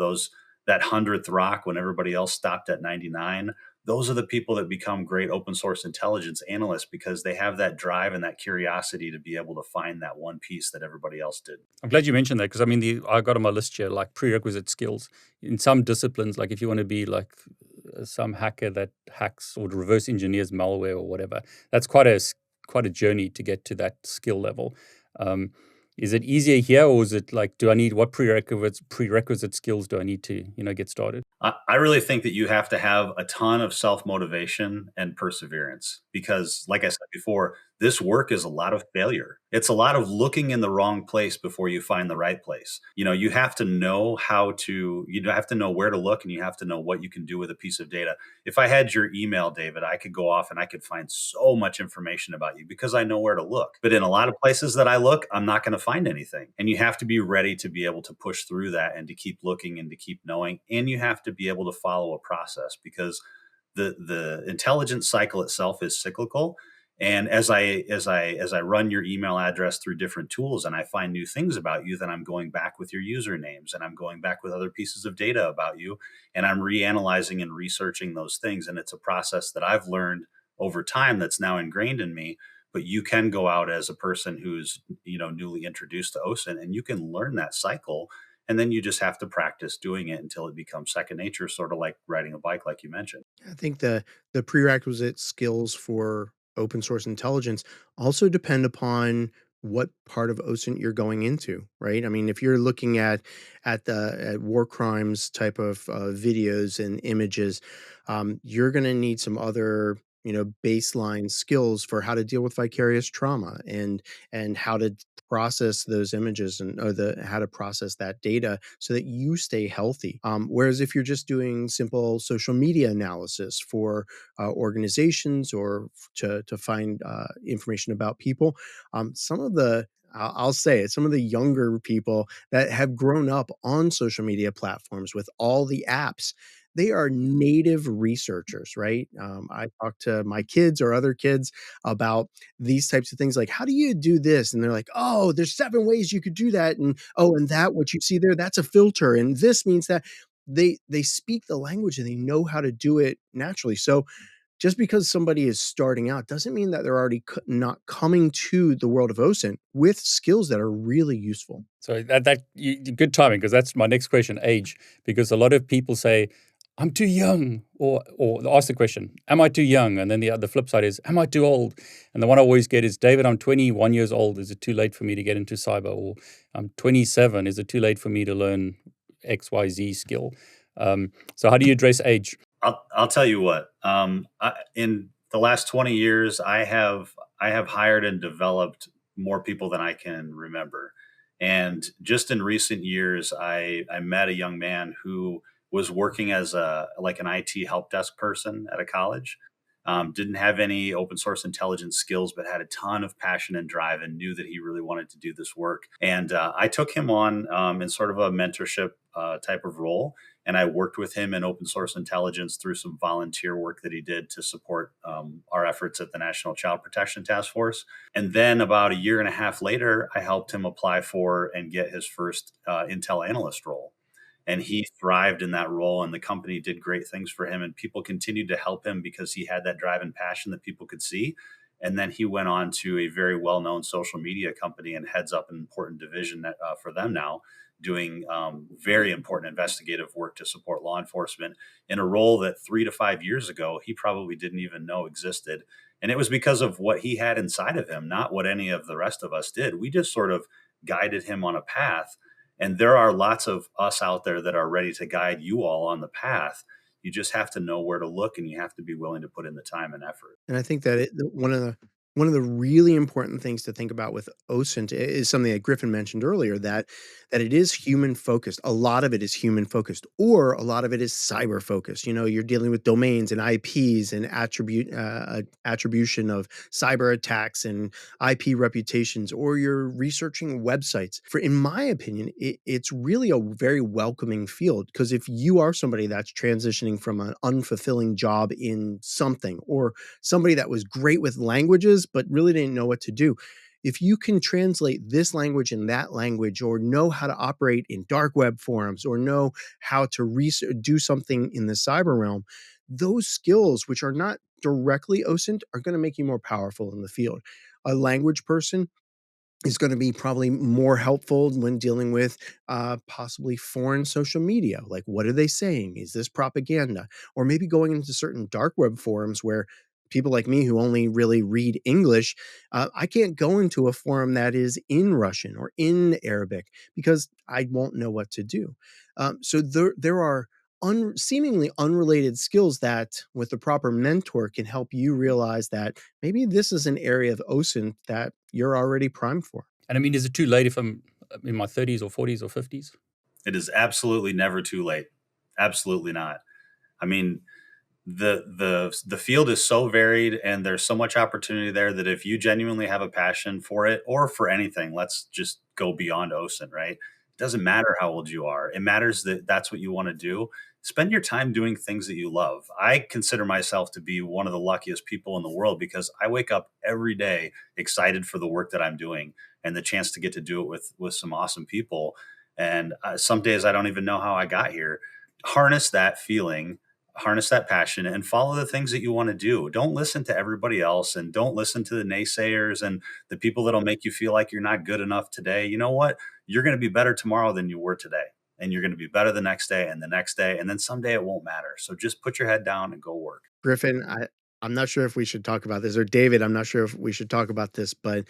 that 100th rock when everybody else stopped at 99, those are the people that become great open source intelligence analysts because they have that drive and that curiosity to be able to find that one piece that everybody else did. I'm glad you mentioned that because I mean, I got on my list here like prerequisite skills in some disciplines. Like if you want to be like some hacker that hacks or reverse engineers malware or whatever, that's quite a journey to get to that skill level. Is it easier here, or is it like, do I need what prerequisite skills do I need to get started? I really think that you have to have a ton of self motivation and perseverance because, like I said before, this work is a lot of failure. It's a lot of looking in the wrong place before you find the right place. You have to know you have to know where to look, and you have to know what you can do with a piece of data. If I had your email, David, I could go off and I could find so much information about you because I know where to look. But in a lot of places that I look, I'm not going to find anything. And you have to be ready to be able to push through that and to keep looking and to keep knowing. And you have to be able to follow a process because the intelligence cycle itself is cyclical. And as I run your email address through different tools and I find new things about you, then I'm going back with your usernames and I'm going back with other pieces of data about you, and I'm reanalyzing and researching those things. And it's a process that I've learned over time that's now ingrained in me. But you can go out as a person who's newly introduced to OSINT, and you can learn that cycle, and then you just have to practice doing it until it becomes second nature, sort of like riding a bike, like you mentioned. I think the prerequisite skills for open source intelligence also depend upon what part of OSINT you're going into, right? I mean, if you're looking at war crimes type of videos and images, you're going to need some other baseline skills for how to deal with vicarious trauma and how to process those images and or the how to process that data so that you stay healthy. Whereas if you're just doing simple social media analysis for organizations or to find information about people, some of the I'll say it, some of the younger people that have grown up on social media platforms with all the apps, they are native researchers, right? I talk to my kids or other kids about these types of things like, how do you do this? And they're like, oh, there's 7 ways you could do that. And oh, and that, what you see there, that's a filter. And this means that they speak the language and they know how to do it naturally. So just because somebody is starting out doesn't mean that they're already not coming to the world of OSINT with skills that are really useful. So good timing, because that's my next question, age. Because a lot of people say, I'm too young, or ask the question, am I too young? And then the flip side is, am I too old? And the one I always get is, David, I'm 21 years old. Is it too late for me to get into cyber? Or I'm 27. Is it too late for me to learn XYZ skill? So how do you address age? I'll tell you what. In the last 20 years, I have hired and developed more people than I can remember. And just in recent years, I met a young man who was working as an IT help desk person at a college. Didn't have any open source intelligence skills, but had a ton of passion and drive and knew that he really wanted to do this work. And I took him on in sort of a mentorship type of role. And I worked with him in open source intelligence through some volunteer work that he did to support our efforts at the National Child Protection Task Force. And then about a year and a half later, I helped him apply for and get his first Intel analyst role. And he thrived in that role, and the company did great things for him, and people continued to help him because he had that drive and passion that people could see. And then he went on to a very well-known social media company and heads up an important division for them now, doing very important investigative work to support law enforcement in a role that 3 to 5 years ago, he probably didn't even know existed. And it was because of what he had inside of him, not what any of the rest of us did. We just sort of guided him on a path. And there are lots of us out there that are ready to guide you all on the path. You just have to know where to look, and you have to be willing to put in the time and effort. And I think that one of the really important things to think about with OSINT is something that Griffin mentioned earlier, that it is human focused. A lot of it is human focused, or a lot of it is cyber focused. You're dealing with domains and IPs and attribution of cyber attacks and IP reputations, or you're researching websites. In my opinion, it's really a very welcoming field, because if you are somebody that's transitioning from an unfulfilling job in something, or somebody that was great with languages but really didn't know what to do, if you can translate this language and that language, or know how to operate in dark web forums, or know how to do something in the cyber realm, those skills, which are not directly OSINT, are going to make you more powerful in the field. A language person is going to be probably more helpful when dealing with possibly foreign social media. Like, what are they saying? Is this propaganda? Or maybe going into certain dark web forums where people like me, who only really read English, I can't go into a forum that is in Russian or in Arabic because I won't know what to do. So there are seemingly unrelated skills that, with the proper mentor, can help you realize that maybe this is an area of OSINT that you're already primed for. And I mean, is it too late if I'm in my 30s or 40s or 50s? It is absolutely never too late. Absolutely not. I mean, the field is so varied, and there's so much opportunity there that if you genuinely have a passion for it, or for anything, let's just go beyond OSINT, right? It doesn't matter how old you are. It matters that that's what you want to do. Spend your time doing things that you love. I consider myself to be one of the luckiest people in the world, because I wake up every day excited for the work that I'm doing and the chance to get to do it with some awesome people. And some days I don't even know how I got here. Harness that feeling, harness that passion, and follow the things that you want to do. Don't listen to everybody else, and don't listen to the naysayers and the people that'll make you feel like you're not good enough today. You know what? You're going to be better tomorrow than you were today. And you're going to be better the next day and the next day. And then someday it won't matter. So just put your head down and go work. Griffin, I'm not sure if we should talk about this, or David, I'm not sure if we should talk about this, but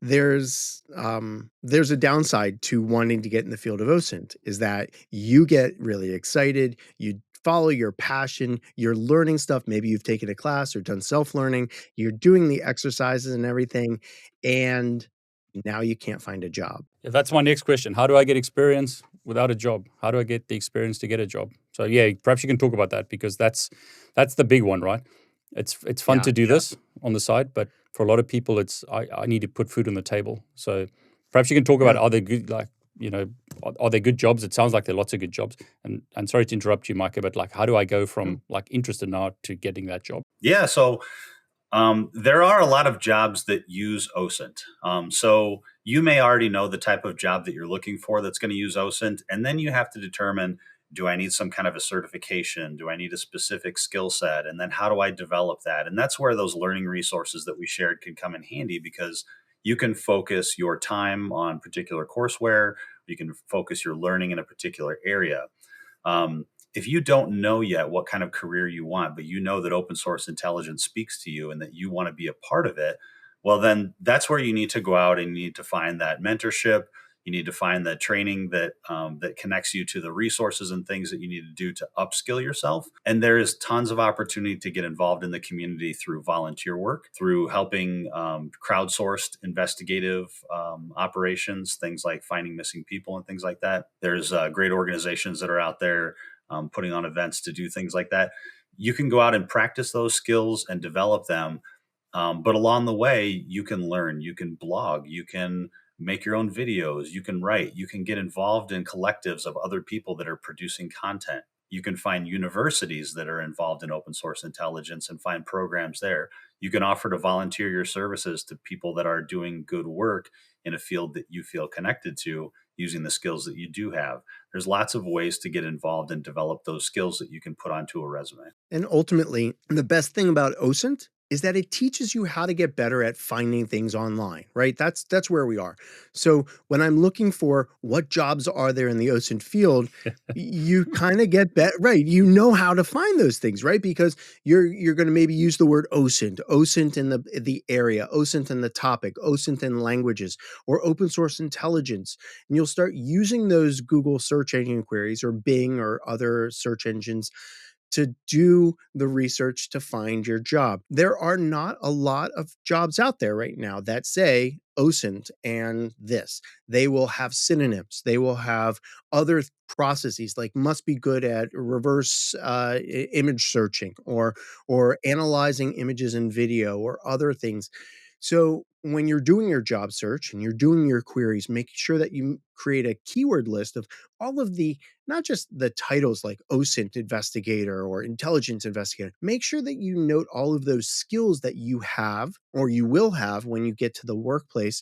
there's a downside to wanting to get in the field of OSINT, is that you get really excited, you follow your passion, you're learning stuff. Maybe you've taken a class or done self-learning, you're doing the exercises and everything, and now you can't find a job. Yeah, that's my next question. How do I get experience without a job? How do I get the experience to get a job? So yeah, perhaps you can talk about that, because that's the big one, right? It's fun to do this on the side, but for a lot of people, it's I need to put food on the table. So perhaps you can talk about, are there good, like, are there good jobs? It sounds like there are lots of good jobs. And sorry to interrupt you, Micah, but like, how do I go from like interested now to getting that job? Yeah, so there are a lot of jobs that use OSINT. So you may already know the type of job that you're looking for that's going to use OSINT, and then you have to determine, do I need some kind of a certification? Do I need a specific skill set? And then how do I develop that? And that's where those learning resources that we shared can come in handy, because you can focus your time on particular courseware. You can focus your learning in a particular area. If you don't know yet what kind of career you want, but you know that open source intelligence speaks to you and that you want to be a part of it, well, then that's where you need to go out and you need to find that mentorship. You need to find the training that that connects you to the resources and things that you need to do to upskill yourself. And there is tons of opportunity to get involved in the community through volunteer work, through helping crowdsourced investigative operations, things like finding missing people and things like that. There's great organizations that are out there putting on events to do things like that. You can go out and practice those skills and develop them. But along the way, you can learn, you can blog, you can make your own videos, you can write, you can get involved in collectives of other people that are producing content. You can find universities that are involved in open source intelligence and find programs there. You can offer to volunteer your services to people that are doing good work in a field that you feel connected to, using the skills that you do have. There's lots of ways to get involved and develop those skills that you can put onto a resume. And ultimately, the best thing about OSINT is that it teaches you how to get better at finding things online, right? That's where we are. So when I'm looking for what jobs are there in the OSINT field, you kind of get better, right? You know how to find those things, right? Because you're going to maybe use the word OSINT in the area, OSINT in the topic, OSINT in languages, or open source intelligence, and you'll start using those Google search engine queries or Bing or other search engines to do the research to find your job. There are not a lot of jobs out there right now that say OSINT and this. They will have synonyms. They will have other processes, like must be good at reverse image searching or analyzing images and video or other things. So when you're doing your job search and you're doing your queries, make sure that you create a keyword list of all of the, not just the titles like OSINT investigator or intelligence investigator. Make sure that you note all of those skills that you have or you will have when you get to the workplace,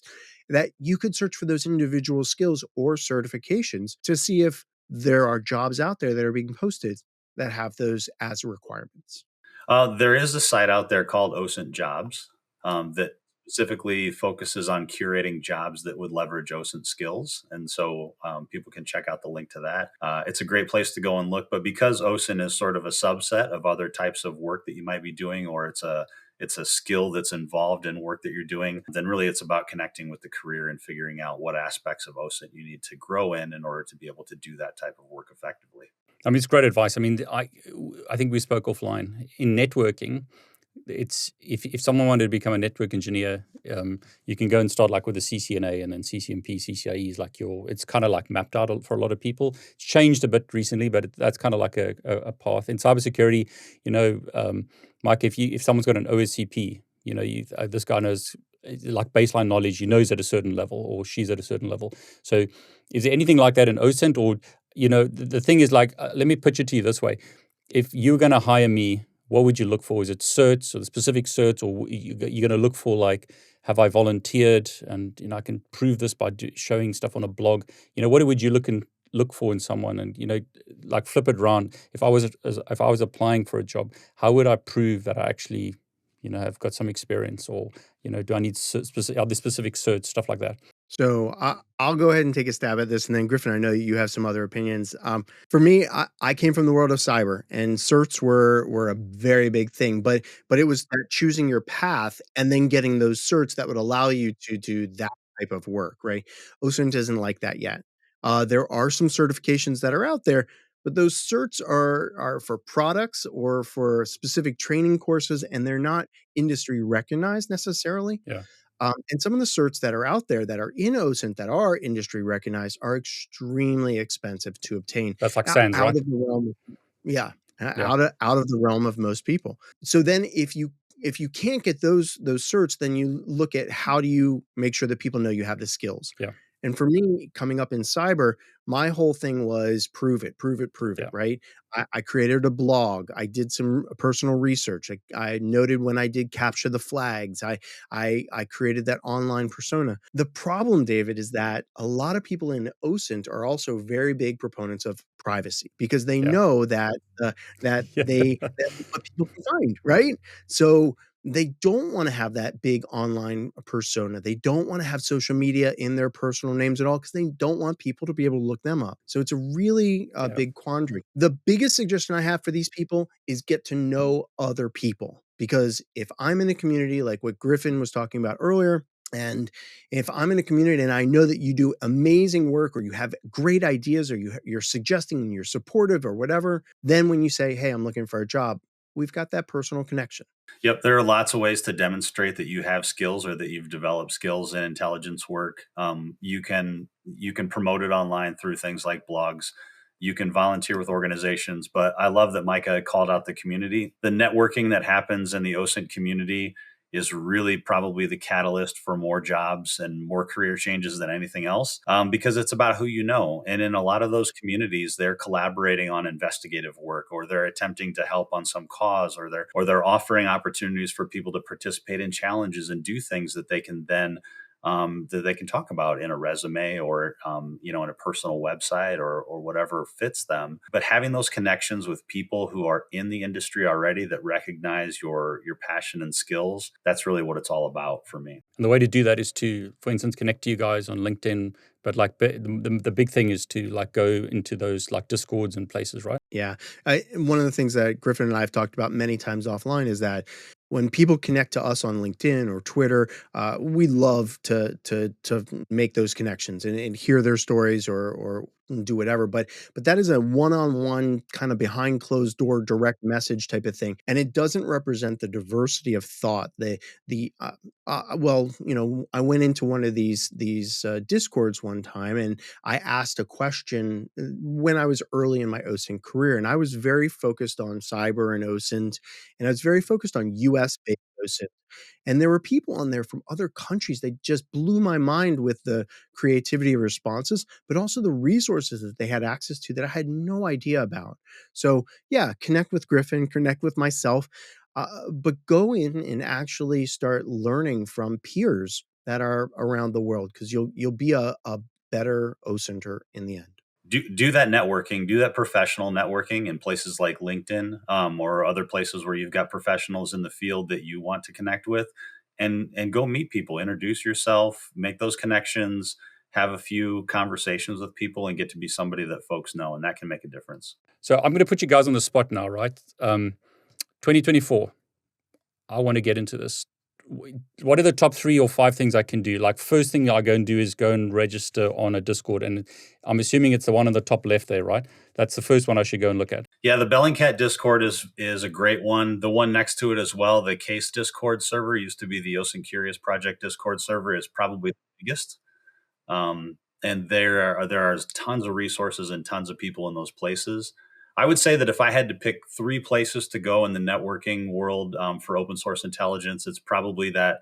that you could search for those individual skills or certifications to see if there are jobs out there that are being posted that have those as requirements. There is a site out there called OSINT Jobs that specifically focuses on curating jobs that would leverage OSINT skills. And so people can check out the link to that. It's a great place to go and look. But because OSINT is sort of a subset of other types of work that you might be doing, or it's a skill that's involved in work that you're doing, then really it's about connecting with the career and figuring out what aspects of OSINT you need to grow in order to be able to do that type of work effectively. I mean, it's great advice. I mean, I think we spoke offline. In networking, it's if someone wanted to become a network engineer, you can go and start like with a CCNA and then CCNP, CCIE is like it's kind of like mapped out for a lot of people. It's changed a bit recently, but that's kind of like a path. In cybersecurity, Mike, if someone's got an OSCP, this guy knows like baseline knowledge, he knows at a certain level or she's at a certain level. So is there anything like that in OSINT? Or, the thing is like, let me pitch it to you this way. If you're going to hire me, what would you look for? Is it certs or the specific certs, or you're going to look for like, have I volunteered? And, I can prove this by showing stuff on a blog. What would you look for in someone? And, like flip it around. If I was applying for a job, how would I prove that I actually, have got some experience, or, do I need are there specific certs, stuff like that? So I'll go ahead and take a stab at this, and then Griffin, I know you have some other opinions. For me, I came from the world of cyber, and certs were a very big thing. But it was choosing your path and then getting those certs that would allow you to do that type of work, right? OSINT isn't like that yet. There are some certifications that are out there, but those certs are for products or for specific training courses, and they're not industry recognized necessarily. Yeah. And some of the certs that are out there that are in OSINT that are industry recognized are extremely expensive to obtain That's like SANS, out right? of the realm. Yeah, Yeah. out of the realm of most people. So then if you can't get those certs, then you look at how do you make sure that people know you have the skills. Yeah. And for me, coming up in cyber, my whole thing was prove it, prove it, prove it, Yeah. right? I created a blog. I did some personal research. I noted when I did capture the flags. I created that online persona. The problem, David, is that a lot of people in OSINT are also very big proponents of privacy because they Yeah. know that Yeah. that what people can find, right? So they don't want to have that big online persona. They don't want to have social media in their personal names at all because they don't want people to be able to look them up. So it's a really Yeah. big quandary. The biggest suggestion I have for these people is get to know other people. Because if I'm in a community like what Griffin was talking about earlier, and if I'm in a community and I know that you do amazing work or you have great ideas or you're suggesting and you're supportive or whatever, then when you say, hey, I'm looking for a job, we've got that personal connection. Yep, there are lots of ways to demonstrate that you have skills or that you've developed skills in intelligence work. You can promote it online through things like blogs. You can volunteer with organizations, but I love that Micah called out the community. The networking that happens in the OSINT community is really probably the catalyst for more jobs and more career changes than anything else, because it's about who you know. And in a lot of those communities, they're collaborating on investigative work, or they're attempting to help on some cause, or they're offering opportunities for people to participate in challenges and do things that they can then that they can talk about in a resume or in a personal website or whatever fits them. But having those connections with people who are in the industry already that recognize your passion and skills, that's really what it's all about for me. And the way to do that is to, for instance, connect to you guys on LinkedIn. But like the big thing is to like go into those like Discords and places, right? Yeah. One of the things that Griffin and I have talked about many times offline is that when people connect to us on LinkedIn or Twitter, we love to make those connections and hear their stories or do whatever. But that is a one-on-one kind of behind closed door direct message type of thing, and it doesn't represent the diversity of thought. I went into one of these discords one time and I asked a question when I was early in my OSINT career, and I was very focused on cyber and OSINT, and I was very focused on US based OSINT. And there were people on there from other countries. They just blew my mind with the creativity of responses, but also the resources that they had access to that I had no idea about. So, yeah, connect with Griffin, connect with myself, but go in and actually start learning from peers that are around the world because you'll be a better OSINTer in the end. Do that networking, do that professional networking in places like LinkedIn, or other places where you've got professionals in the field that you want to connect with, and go meet people, introduce yourself, make those connections, have a few conversations with people, and get to be somebody that folks know, and that can make a difference. So I'm going to put you guys on the spot now, right? 2024. I want to get into this. What are the top 3 or 5 things I can do? Like, first thing I go and do is go and register on a Discord. And I'm assuming it's the one on the top left there, right? That's the first one I should go and look at. Yeah, the Bellingcat Discord is a great one. The one next to it as well, the Case Discord server, used to be the OSINT Curious Project Discord server, is probably the biggest. And there are tons of resources and tons of people in those places. I would say that if I had to pick 3 places to go in the networking world, for open source intelligence, it's probably that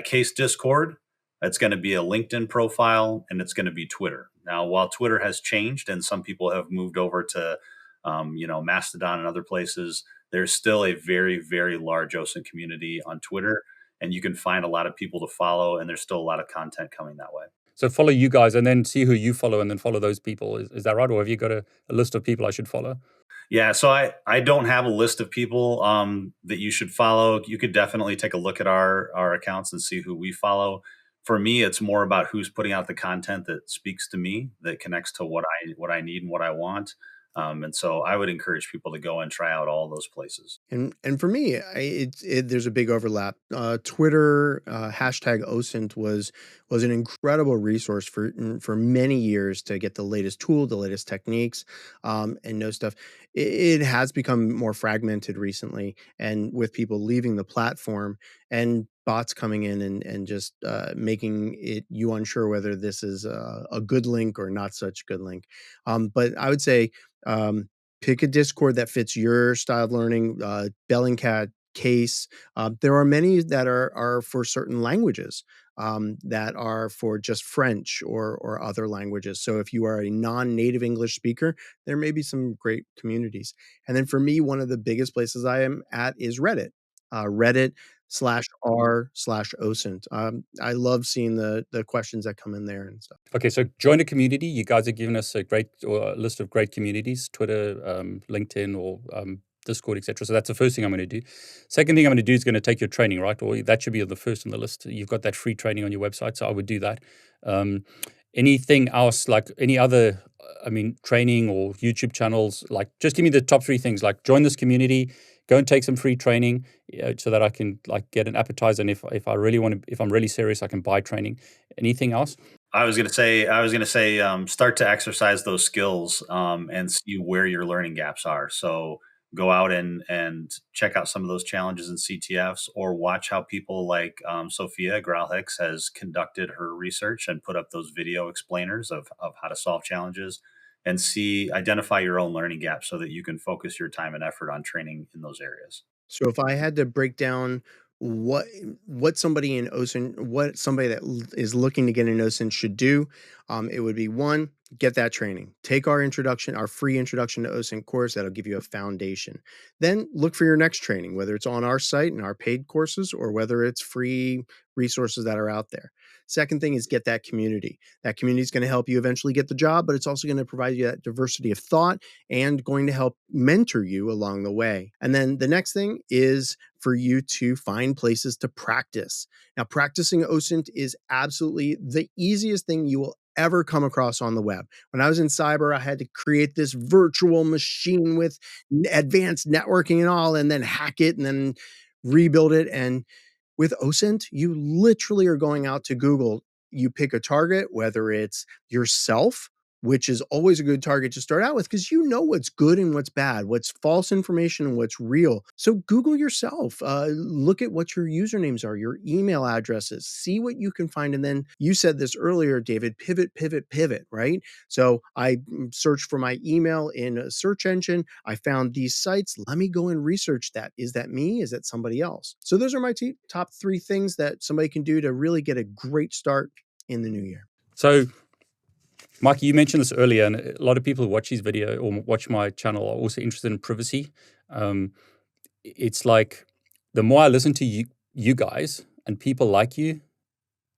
Case Discord. It's going to be a LinkedIn profile, and it's going to be Twitter. Now, while Twitter has changed and some people have moved over to Mastodon and other places, there's still a very, very large OSINT community on Twitter, and you can find a lot of people to follow, and there's still a lot of content coming that way. So follow you guys and then see who you follow and then follow those people. Is that right? Or have you got a list of people I should follow? Yeah, so I don't have a list of people that you should follow. You could definitely take a look at our accounts and see who we follow. For me, it's more about who's putting out the content that speaks to me, that connects to what I need and what I want. And so I would encourage people to go and try out all those places. And for me, there's a big overlap. Twitter hashtag OSINT was an incredible resource for many years to get the latest tool, the latest techniques, and know stuff. It has become more fragmented recently, and with people leaving the platform and bots coming in and just making it you unsure whether this is a good link or not such a good link. But I would say. Pick a Discord that fits your style of learning, Bellingcat, Case. There are many that are for certain languages, that are for just French or other languages. So if you are a non-native English speaker, there may be some great communities. And then for me, one of the biggest places I am at is Reddit. Reddit/r/OSINT. I love seeing the questions that come in there and stuff. Okay, so join a community. You guys have given us a great list of great communities: Twitter, LinkedIn, or Discord, etc. So that's the first thing I'm going to do. Second thing I'm going to do is going to take your training, right? Or that should be the first on the list. You've got that free training on your website, so I would do that. Anything else, like any other, training or YouTube channels? Like, just give me the top three things. Like, join this community, go and take some free training, so that I can get an appetizer. And if I really want to, if I'm really serious, I can buy training. Anything else? I was going to say, start to exercise those skills, and see where your learning gaps are. So go out and check out some of those challenges in CTFs, or watch how people like Sophia Grauhicks has conducted her research and put up those video explainers of how to solve challenges, and identify your own learning gaps so that you can focus your time and effort on training in those areas. So if I had to break down what what somebody in OSINT, what somebody that is looking to get an OSINT should do, it would be one, get that training. Take our free introduction to OSINT course that'll give you a foundation. Then look for your next training, whether it's on our site and our paid courses or whether it's free resources that are out there. Second thing is get that community. That community is going to help you eventually get the job, but it's also going to provide you that diversity of thought and going to help mentor you along the way. And then the next thing is for you to find places to practice. Now, practicing OSINT is absolutely the easiest thing you will ever come across on the web. When I was in cyber, I had to create this virtual machine with advanced networking and all, and then hack it and then rebuild it. And with OSINT, you literally are going out to Google. You pick a target, whether it's yourself, which is always a good target to start out with because you know what's good and what's bad, what's false information and what's real. So Google yourself, look at what your usernames are, your email addresses, see what you can find. And then you said this earlier, David, pivot, pivot, pivot, right? So I searched for my email in a search engine. I found these sites. Let me go and research that. Is that me? Is that somebody else? So those are my top three things that somebody can do to really get a great start in the new year. So, Mike, you mentioned this earlier, and a lot of people who watch his video or watch my channel are also interested in privacy. It's like the more I listen to you guys and people like you,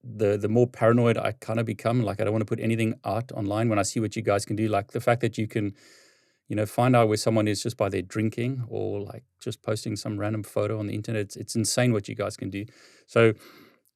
the more paranoid I kind of become. Like, I don't want to put anything out online when I see what you guys can do. Like the fact that you can, find out where someone is just by their drinking or like just posting some random photo on the internet. It's insane what you guys can do. So,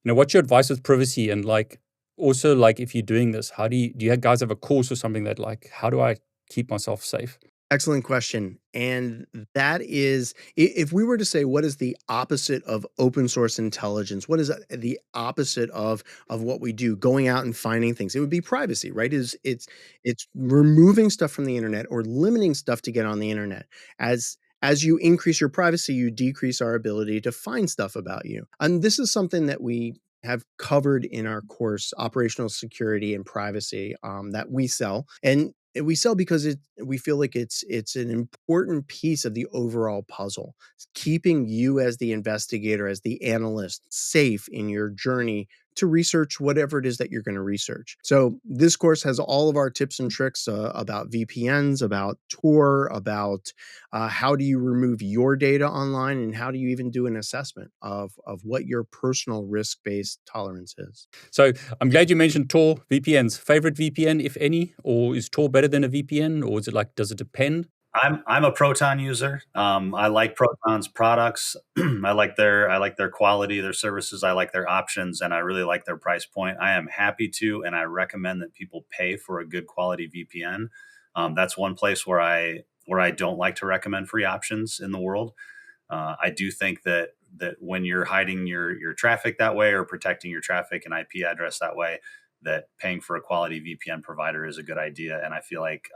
what's your advice with privacy? And like, also, like, if you're doing this, how do you guys have a course or something that, like, how do I keep myself safe? Excellent question. And that is, if we were to say, what is the opposite of open source intelligence? What is the opposite of what we do, going out and finding things? It would be privacy, right? It's removing stuff from the internet or limiting stuff to get on the internet. As you increase your privacy, you decrease our ability to find stuff about you. And this is something that we have covered in our course, Operational Security and Privacy, that we sell. And we sell because we feel like it's an important piece of the overall puzzle. It's keeping you as the investigator, as the analyst, safe in your journey to research whatever it is that you're going to research. So this course has all of our tips and tricks about VPNs, about Tor, about how do you remove your data online, and how do you even do an assessment of what your personal risk-based tolerance is. So I'm glad you mentioned Tor. VPNs. Favorite VPN, if any, or is Tor better than a VPN, or is it like, does it depend? I'm a Proton user. I like Proton's products. I like their quality, their services. I like their options, and I really like their price point. I am happy to, and I recommend that people pay for a good quality VPN. That's one place where I don't like to recommend free options in the world. I do think that when you're hiding your traffic that way or protecting your traffic and IP address that way, that paying for a quality VPN provider is a good idea. And I feel like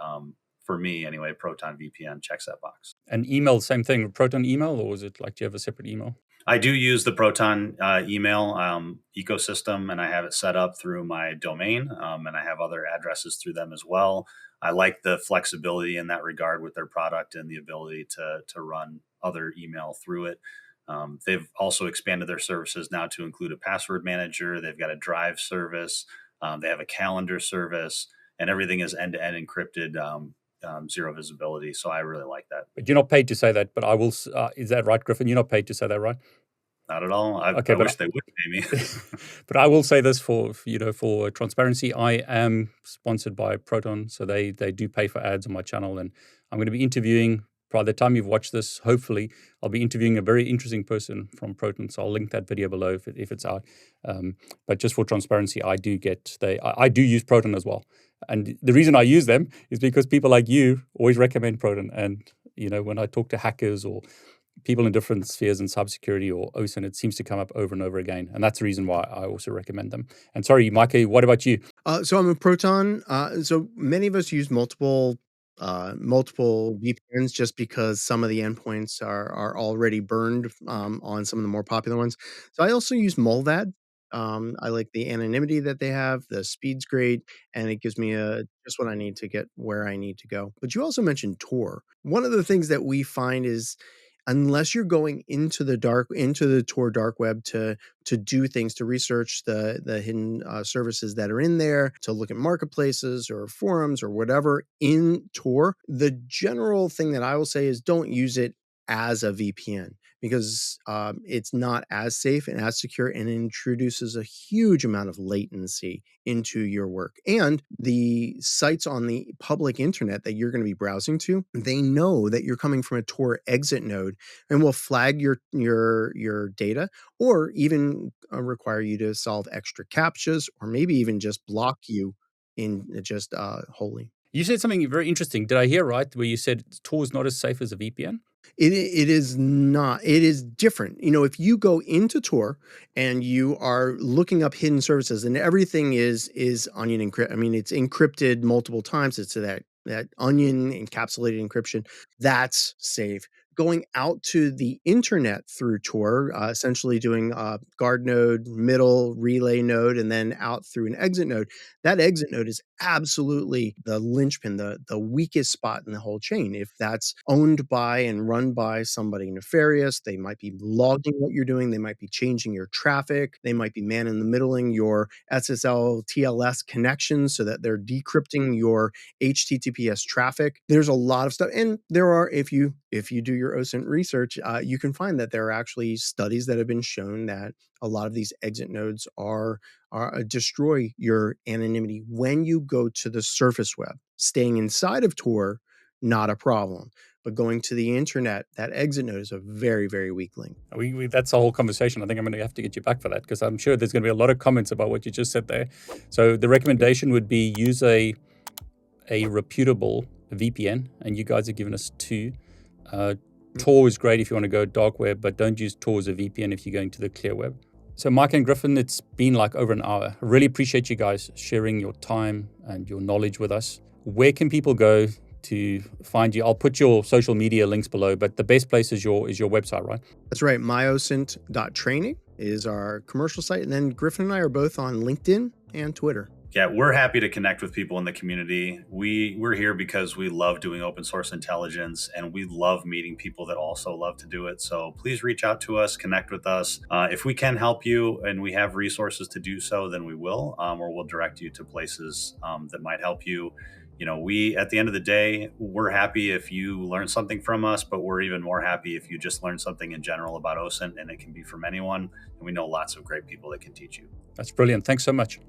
for me anyway, Proton VPN checks that box. And email, same thing, Proton email, or is it like, do you have a separate email? I do use the Proton email ecosystem, and I have it set up through my domain, and I have other addresses through them as well. I like the flexibility in that regard with their product and the ability to run other email through it. They've also expanded their services now to include a password manager. They've got a drive service. They have a calendar service, and everything is end-to-end encrypted, zero visibility. So I really like that. But you're not paid to say that, but I will, is that right, Griffin? You're not paid to say that, right? Not at all. I wish they would pay me. But I will say this for transparency. I am sponsored by Proton, so they do pay for ads on my channel, and I'm going to be interviewing. By the time you've watched this, hopefully, I'll be interviewing a very interesting person from Proton. So I'll link that video below if it's out. But just for transparency, I do use Proton as well. And the reason I use them is because people like you always recommend Proton. And when I talk to hackers or people in different spheres in cybersecurity or OSINT, it seems to come up over and over again. And that's the reason why I also recommend them. And sorry, Micah, what about you? So I'm a Proton. So many of us use multiple VPNs just because some of the endpoints are already burned on some of the more popular ones. So I also use Molvad. I like the anonymity that they have. The speed's great, and it gives me just what I need to get where I need to go. But you also mentioned Tor. One of the things that we find is, unless you're going into the Tor dark web to do things, to research the hidden services that are in there, to look at marketplaces or forums or whatever in Tor, the general thing that I will say is don't use it as a VPN, because it's not as safe and as secure, and it introduces a huge amount of latency into your work. And the sites on the public internet that you're going to be browsing to, they know that you're coming from a Tor exit node and will flag your data, or even require you to solve extra CAPTCHAs, or maybe even just block you in just wholly. You said something very interesting. Did I hear right where you said Tor is not as safe as a VPN? It is not. It is different. If you go into Tor and you are looking up hidden services, and everything is onion encrypted. I mean, it's encrypted multiple times. It's that onion encapsulated encryption. That's safe. Going out to the internet through Tor, essentially doing a guard node, middle relay node, and then out through an exit node. That exit node is absolutely the linchpin, the weakest spot in the whole chain. If that's owned by and run by somebody nefarious, they might be logging what you're doing. They might be changing your traffic. They might be man-in-the-middling your SSL TLS connections so that they're decrypting your HTTPS traffic. There's a lot of stuff. And there are, if you do your OSINT research, you can find that there are actually studies that have been shown that a lot of these exit nodes are destroy your anonymity when you go to the surface web. Staying inside of Tor, not a problem. But going to the internet, that exit node is a very, very weak link. That's a whole conversation. I think I'm going to have to get you back for that, because I'm sure there's going to be a lot of comments about what you just said there. So the recommendation would be use a reputable VPN, and you guys have given us two. Tor is great if you want to go dark web, but don't use Tor as a VPN if you're going to the clear web. So Micah and Griffin, it's been like over an hour. I really appreciate you guys sharing your time and your knowledge with us. Where can people go to find you? I'll put your social media links below, but the best place is your website, right? That's right. myosint.training is our commercial site. And then Griffin and I are both on LinkedIn and Twitter. Yeah, we're happy to connect with people in the community. We're here because we love doing open source intelligence, and we love meeting people that also love to do it. So please reach out to us, connect with us. If we can help you and we have resources to do so, then we will, or we'll direct you to places that might help you. We, at the end of the day, we're happy if you learn something from us, but we're even more happy if you just learn something in general about OSINT, and it can be from anyone. And we know lots of great people that can teach you. That's brilliant. Thanks so much.